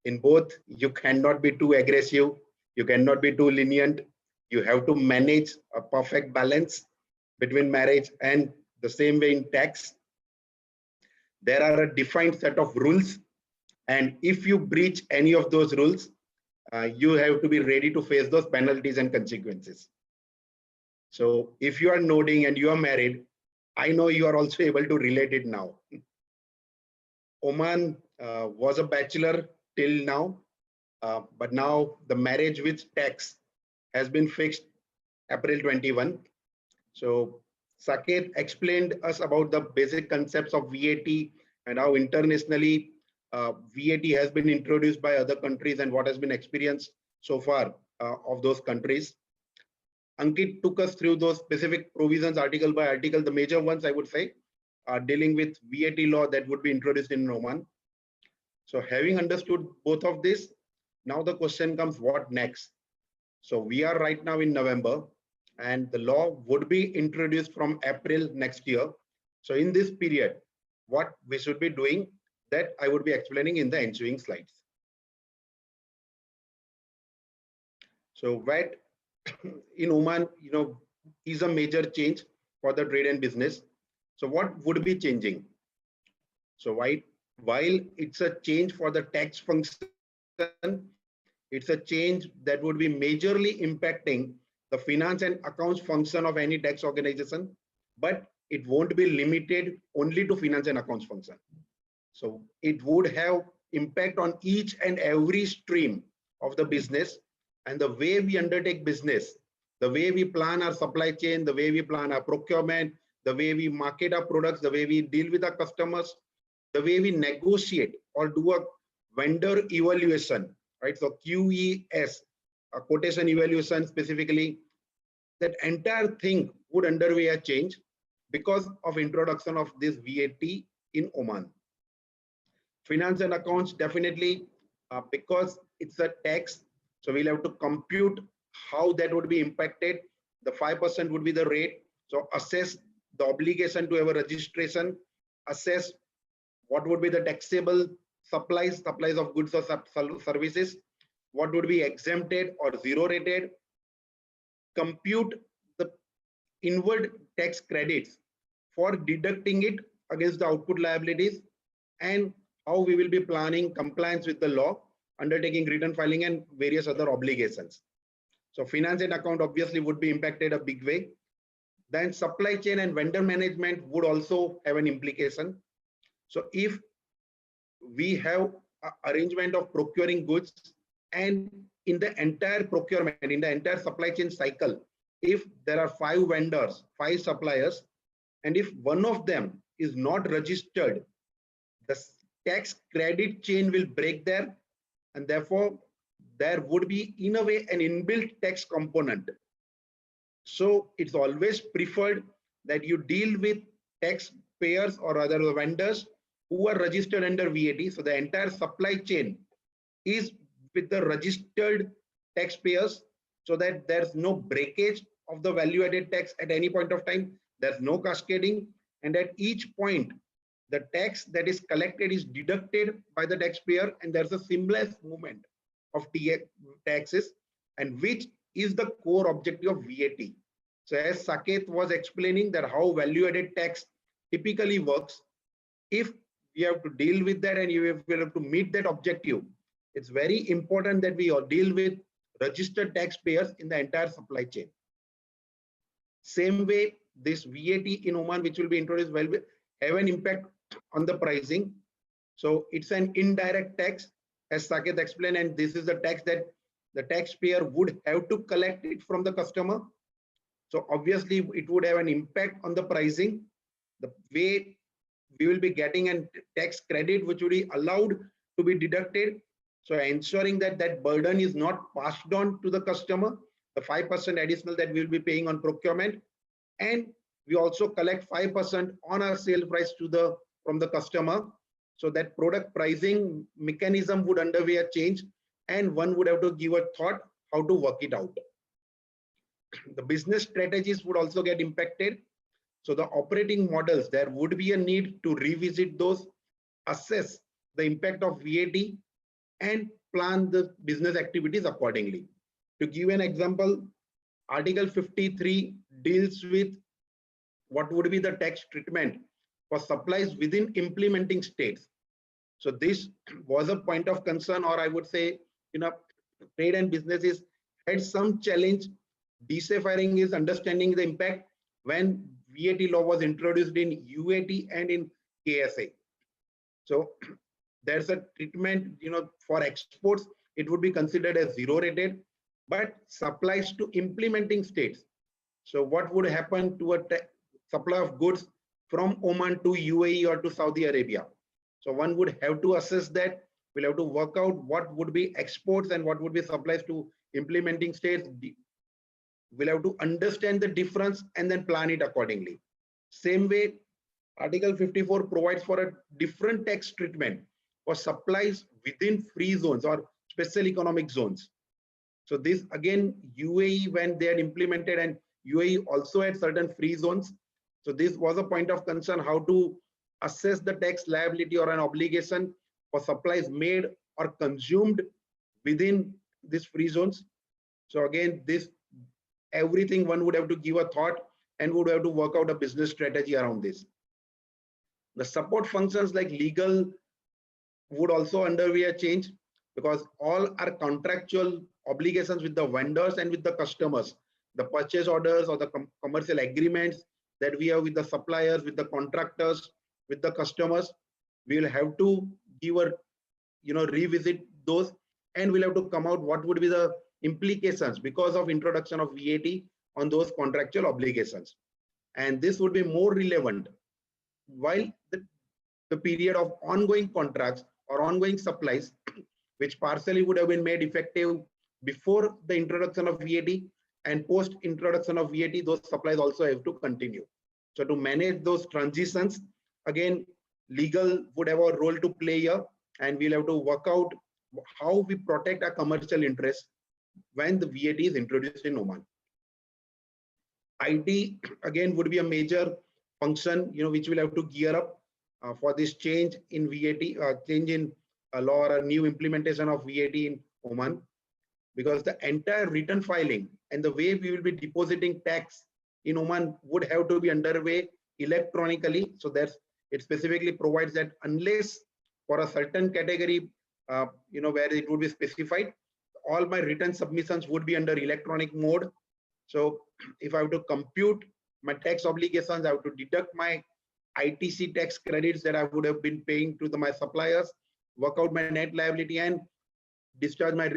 In both, you cannot be too aggressive. You cannot be too lenient. You have to manage a perfect balance between marriage, and the same way in tax. There are a defined set of rules, and if you breach any of those rules, you have to be ready to face those penalties and consequences. So if you are nodding and you are married, I know you are also able to relate it now. Oman was a bachelor till now, but now the marriage with tax has been fixed April 21. So Saket explained us about the basic concepts of VAT and how internationally VAT has been introduced by other countries and what has been experienced so far of those countries. Ankit took us through those specific provisions article by article. The major ones, I would say, are dealing with VAT law that would be introduced in Oman. So having understood both of this, now the question comes, what next? So we are right now in November, and the law would be introduced from April next year. So in this period, what we should be doing, that I would be explaining in the ensuing slides. So VAT in Oman, is a major change for the trade and business. So what would be changing? So while it's a change for the tax function, it's a change that would be majorly impacting the finance and accounts function of any tax organization, but it won't be limited only to finance and accounts function. So it would have impact on each and every stream of the business, and the way we undertake business, the way we plan our supply chain, the way we plan our procurement, the way we market our products, the way we deal with our customers, the way we negotiate or do a vendor evaluation, right? So QES, a quotation evaluation specifically, that entire thing would undergo a change because of introduction of this VAT in Oman. Finance and accounts, definitely, because it's a tax, so we'll have to compute how that would be impacted. The 5% would be the rate. So assess the obligation to have a registration, assess what would be the taxable supplies of goods or services, what would be exempted or zero rated, compute the inward tax credits for deducting it against the output liabilities, and how we will be planning compliance with the law, undertaking return filing and various other obligations. So finance and account obviously would be impacted a big way. Then supply chain and vendor management would also have an implication. So if we have arrangement of procuring goods, and in the entire procurement, in the entire supply chain cycle, if there are 5 vendors, 5 suppliers, and if one of them is not registered, the tax credit chain will break there, and therefore there would be in a way an inbuilt tax component. So it's always preferred that you deal with taxpayers or other vendors who are registered under VAT. So the entire supply chain is with the registered taxpayers, so that there's no breakage of the value added tax at any point of time. There's no cascading, and at each point the tax that is collected is deducted by the taxpayer, and there's a seamless movement of taxes, and which is the core objective of VAT. So as Saket was explaining that how value added tax typically works, if you have to deal with that and you have to meet that objective, it's very important that we all deal with registered taxpayers in the entire supply chain. Same way, this VAT in Oman, which will be introduced, will have an impact on the pricing. So it's an indirect tax, as Saket explained, and this is the tax that the taxpayer would have to collect it from the customer. So obviously it would have an impact on the pricing. The way we will be getting a tax credit which will be allowed to be deducted. So ensuring that that burden is not passed on to the customer, the 5% additional that we will be paying on procurement, and we also collect 5% on our sale price from the customer. So that product pricing mechanism would undergo a change, and one would have to give a thought how to work it out. The business strategies would also get impacted. So the operating models, there would be a need to revisit those, assess the impact of VAT, and plan the business activities accordingly. To give an example, Article 53 deals with what would be the tax treatment for supplies within implementing states. So this was a point of concern, or I would say, trade and businesses had some challenge deciphering is understanding the impact when VAT law was introduced in UAT and in KSA. So there's a treatment, for exports, it would be considered as zero rated, but supplies to implementing states. So what would happen to a supply of goods from Oman to UAE or to Saudi Arabia? So one would have to assess that. We'll have to work out what would be exports and what would be supplies to implementing states. We'll have to understand the difference and then plan it accordingly. Same way, Article 54 provides for a different tax treatment for supplies within free zones or special economic zones. So this again, UAE, when they had implemented, and UAE also had certain free zones. So this was a point of concern, how to assess the tax liability or an obligation for supplies made or consumed within these free zones. So again, this everything one would have to give a thought and would have to work out a business strategy around this. The support functions like legal would also undergo a change, because all our contractual obligations with the vendors and with the customers, the purchase orders or the commercial agreements that we have with the suppliers, with the contractors, with the customers, we will have to give a revisit those, and we'll have to come out what would be the implications because of introduction of VAT on those contractual obligations. And this would be more relevant while the period of ongoing contracts or ongoing supplies, which partially would have been made effective before the introduction of VAT, and post introduction of VAT, those supplies also have to continue. So to manage those transitions, again, legal would have a role to play here, and we'll have to work out how we protect our commercial interests when the VAT is introduced in Oman. IT again would be a major function, which will have to gear up for this change in VAT, change in law or a new implementation of VAT in Oman, because the entire return filing and the way we will be depositing tax in Oman would have to be underway electronically. So it specifically provides that unless for a certain category, where it would be specified, all my return submissions would be under electronic mode. So if I have to compute my tax obligations, I have to deduct my ITC tax credits that I would have been paying to my suppliers, work out my net liability and discharge my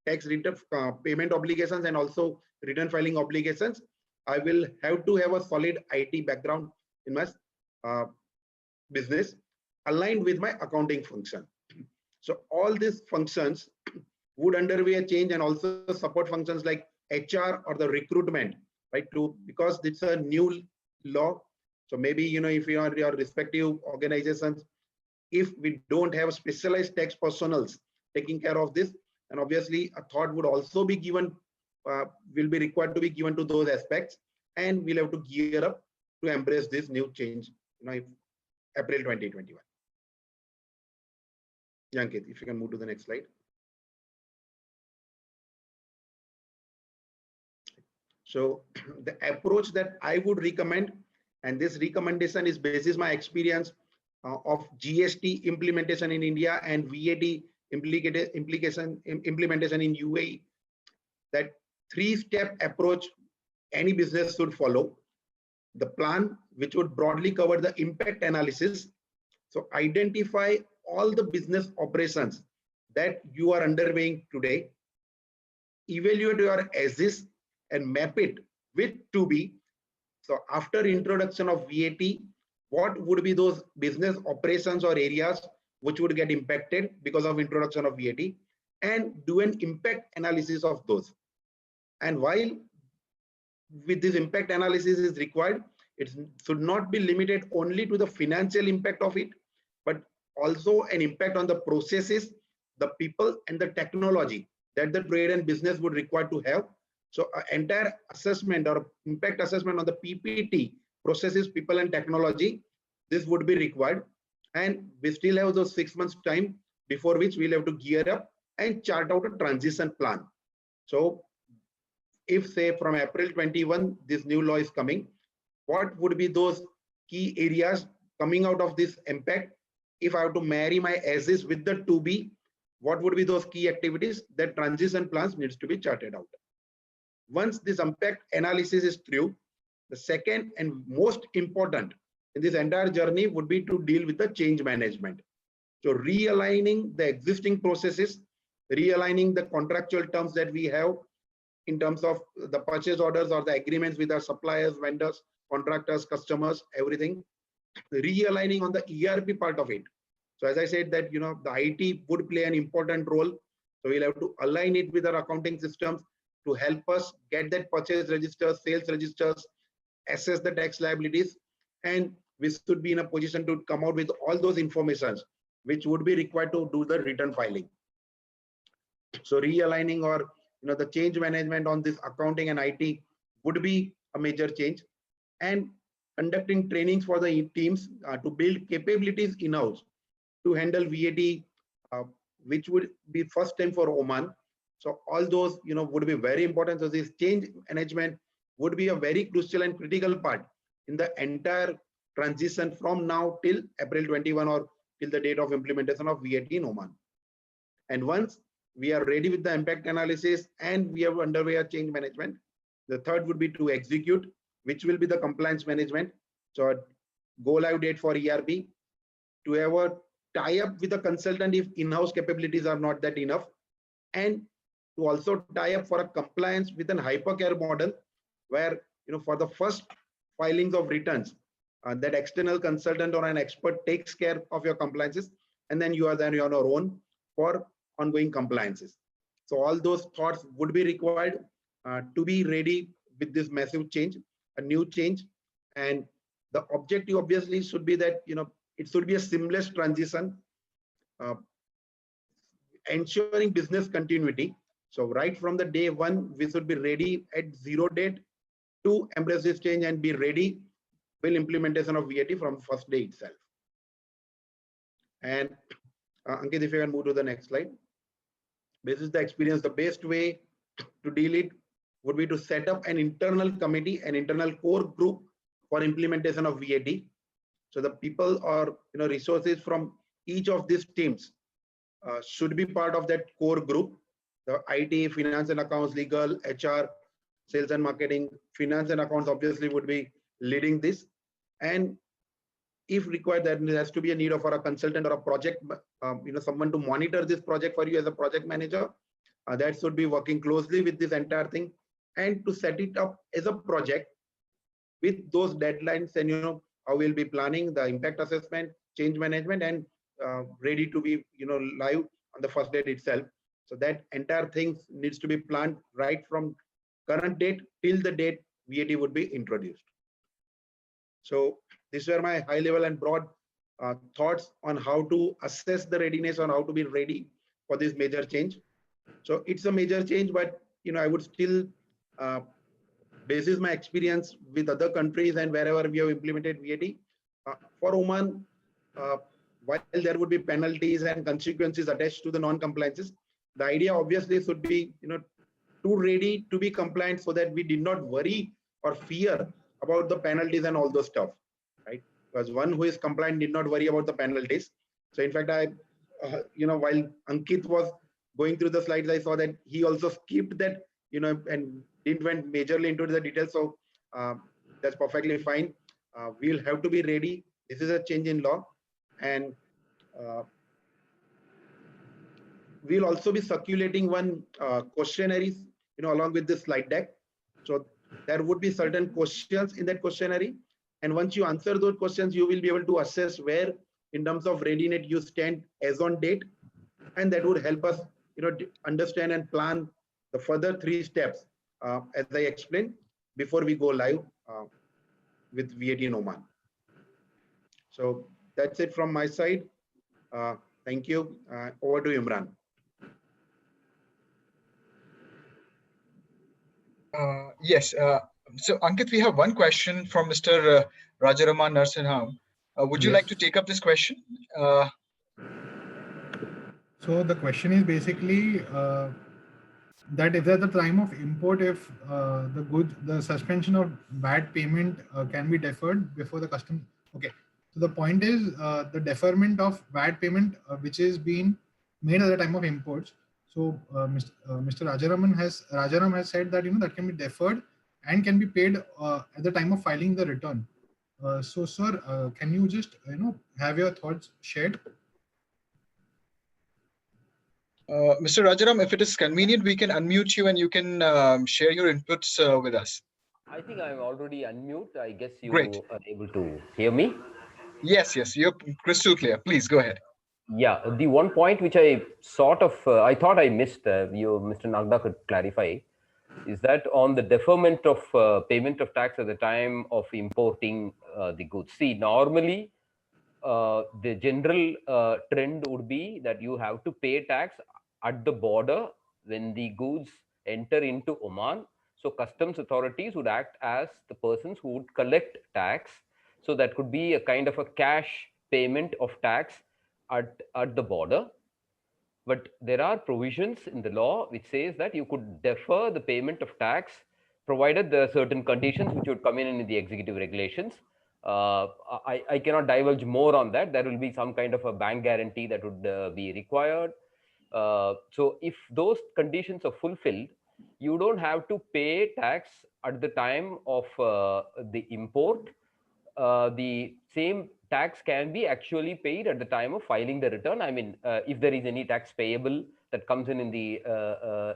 tax return payment obligations and also return filing obligations. I will have to have a solid IT background in my business aligned with my accounting function. So all these functions would undergo a change, and also support functions like HR or the recruitment, right? Because it's a new law. So maybe, if you are your respective organizations, if we don't have specialized tax personals taking care of this, and obviously a thought would also be given, will be required to be given to those aspects, and we'll have to gear up to embrace this new change, April 2021. Ankit, if you can move to the next slide. So the approach that I would recommend, and this recommendation is basis my experience of GST implementation in India and VAT implementation in UAE, that 3-step approach any business should follow. The plan, which would broadly cover the impact analysis. So identify all the business operations that you are undergoing today, evaluate your as-is and map it with to be. So after introduction of VAT, what would be those business operations or areas which would get impacted because of introduction of VAT, and do an impact analysis of those. And while with this impact analysis is required, it should not be limited only to the financial impact of it, but also an impact on the processes, the people and the technology that the trade and business would require to have. So entire assessment or impact assessment on the PPT, processes, people and technology, this would be required. And we still have those 6 months time before which we'll have to gear up and chart out a transition plan. So if say from April 21, this new law is coming, what would be those key areas coming out of this impact? If I have to marry my as-is with the to be, what would be those key activities? That transition plans needs to be charted out. Once this impact analysis is through, the second and most important in this entire journey would be to deal with the change management. So realigning the existing processes, realigning the contractual terms that we have in terms of the purchase orders or the agreements with our suppliers, vendors, contractors, customers, everything, realigning on the ERP part of it. So as I said that, the IT would play an important role. So we'll have to align it with our accounting systems to help us get that purchase registers, sales registers, assess the tax liabilities, and we should be in a position to come out with all those informations which would be required to do the return filing. So realigning or the change management on this accounting and IT would be a major change, and conducting trainings for the teams to build capabilities in-house to handle VAT, which would be first time for Oman. So all those would be very important. So this change management would be a very crucial and critical part in the entire transition from now till April 21 or till the date of implementation of VAT in Oman. And once we are ready with the impact analysis and we have underway a change management, the third would be to execute, which will be the compliance management. So go live date for ERP, to have a tie up with a consultant if in-house capabilities are not that enough, and to also tie up for a compliance with an hypercare model where for the first filings of returns, that external consultant or an expert takes care of your compliances, and then you are on your own for ongoing compliances. So all those thoughts would be required to be ready with this massive change, a new change. And the objective obviously should be that it should be a seamless transition, ensuring business continuity. So right from the day one, we should be ready at zero date to embrace this change and be ready with implementation of VAT from first day itself. And Ankit, if you can move to the next slide. This is the experience. The best way to deal it would be to set up an internal committee, an internal core group for implementation of VAT. So the people or resources from each of these teams should be part of that core group. The IT, finance and accounts, legal, HR, sales and marketing, finance and accounts obviously would be leading this. And if required, that there has to be a need for a consultant or a project, someone to monitor this project for you as a project manager. That should be working closely with this entire thing, and to set it up as a project with those deadlines, and how we'll be planning the impact assessment, change management, and ready to be live on the first date itself. So that entire thing needs to be planned right from current date till the date VAT would be introduced. So these were my high level and broad thoughts on how to assess the readiness, on how to be ready for this major change. So it's a major change, but I would still, basis my experience with other countries and wherever we have implemented VAT, for Oman, while there would be penalties and consequences attached to the non-compliances, the idea obviously should be, too ready to be compliant so that we did not worry or fear about the penalties and all those stuff, right? Because one who is compliant did not worry about the penalties. So in fact, I, while Ankit was going through the slides, I saw that he also skipped that, and didn't went majorly into the details. So that's perfectly fine. We'll have to be ready. This is a change in law, and we'll also be circulating one questionnaire, along with this slide deck. So there would be certain questions in that questionnaire, and once you answer those questions, you will be able to assess where, in terms of readiness, you stand as on date, and that would help us, understand and plan the further 3 steps, as I explained, before we go live with VAT in Oman. So that's it from my side. Thank you. Over to Imran. Yes. So Ankit, we have one question from Mr. Rajaraman Narsinham. Would you Yes. like to take up this question? So the question is basically that if at the time of import, if the suspension of VAT payment can be deferred before the custom. Okay. So the point is the deferment of VAT payment which is being made at the time of imports. So Mr. Rajaram has said that that can be deferred and can be paid at the time of filing the return. So sir, can you just have your thoughts shared? Mr. Rajaram, if it is convenient, we can unmute you and you can share your inputs with us. I think I'm already unmute. I guess you Great. are able to hear me. Yes, you're crystal clear. Please go ahead. Yeah, the one point which I sort of, I thought I missed, Mr. Nagda could clarify, is that on the deferment of payment of tax at the time of importing the goods. See, normally the general trend would be that you have to pay tax at the border when the goods enter into Oman. So customs authorities would act as the persons who would collect tax. So that could be a kind of a cash payment of tax at the border. But there are provisions in the law which says that you could defer the payment of tax provided there are certain conditions which would come in the executive regulations. I cannot divulge more on that. There will be some kind of a bank guarantee that would be required. So if those conditions are fulfilled, you don't have to pay tax at the time of the import. The same tax can be actually paid at the time of filing the return. I mean, if there is any tax payable that comes in the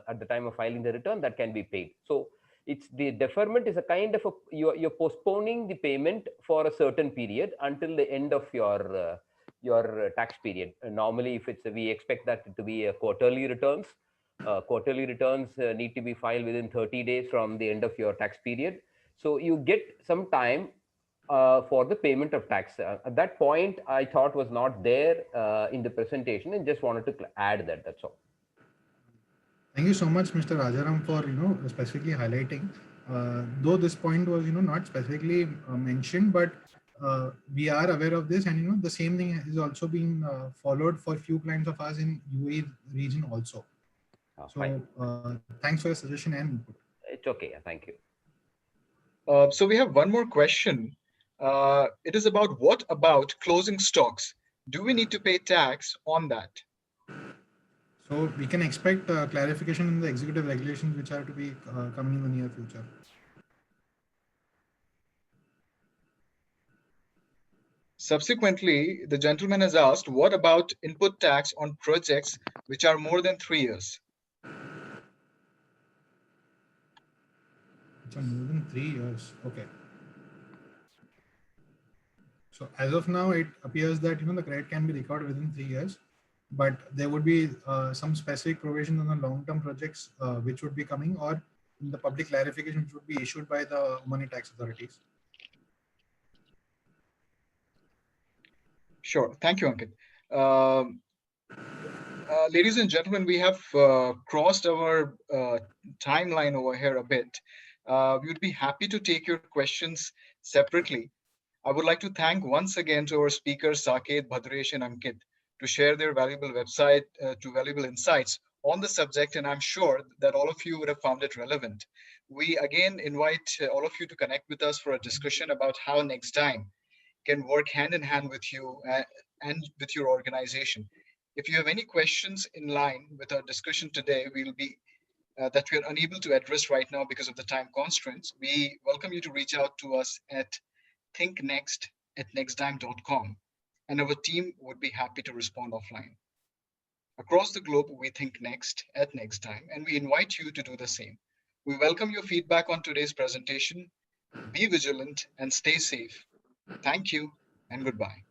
at the time of filing the return, that can be paid. So it's the deferment is a kind of you're postponing the payment for a certain period until the end of your tax period. Normally, if it's we expect that to be a quarterly returns. Quarterly returns need to be filed within 30 days from the end of your tax period. So you get some time for the payment of tax. At that point, I thought was not there in the presentation, and just wanted to add that. That's all. Thank you so much, Mr. Rajaram, for specifically highlighting. Though this point was not specifically mentioned, but we are aware of this, and the same thing is also being followed for few clients of ours in UAE region also. So thanks for your suggestion and input. It's okay. Thank you. So we have one more question. It is about what about closing stocks? Do we need to pay tax on that? So we can expect clarification in the executive regulations which are to be coming in the near future. Subsequently, the gentleman has asked, what about input tax on projects which are more than 3 years? Which are more than 3 years. Okay. So as of now, it appears that the credit can be recovered within 3 years, but there would be some specific provisions on the long-term projects which would be coming, or the public clarification which would be issued by the money tax authorities. Sure. Thank you, Ankit. Ladies and gentlemen, we have crossed our timeline over here a bit. We would be happy to take your questions separately. I would like to thank once again to our speakers, Saket, Bhadresh, and Ankit, to share their valuable valuable insights on the subject, and I'm sure that all of you would have found it relevant. We again invite all of you to connect with us for a discussion about how Next Time can work hand in hand with you and with your organization. If you have any questions in line with our discussion today, that we are unable to address right now because of the time constraints, we welcome you to reach out to us at thinknext@nextdime.com, and our team would be happy to respond offline. Across the globe, we think next at Next Time, and we invite you to do the same. We welcome your feedback on today's presentation. Be vigilant and stay safe. Thank you and goodbye.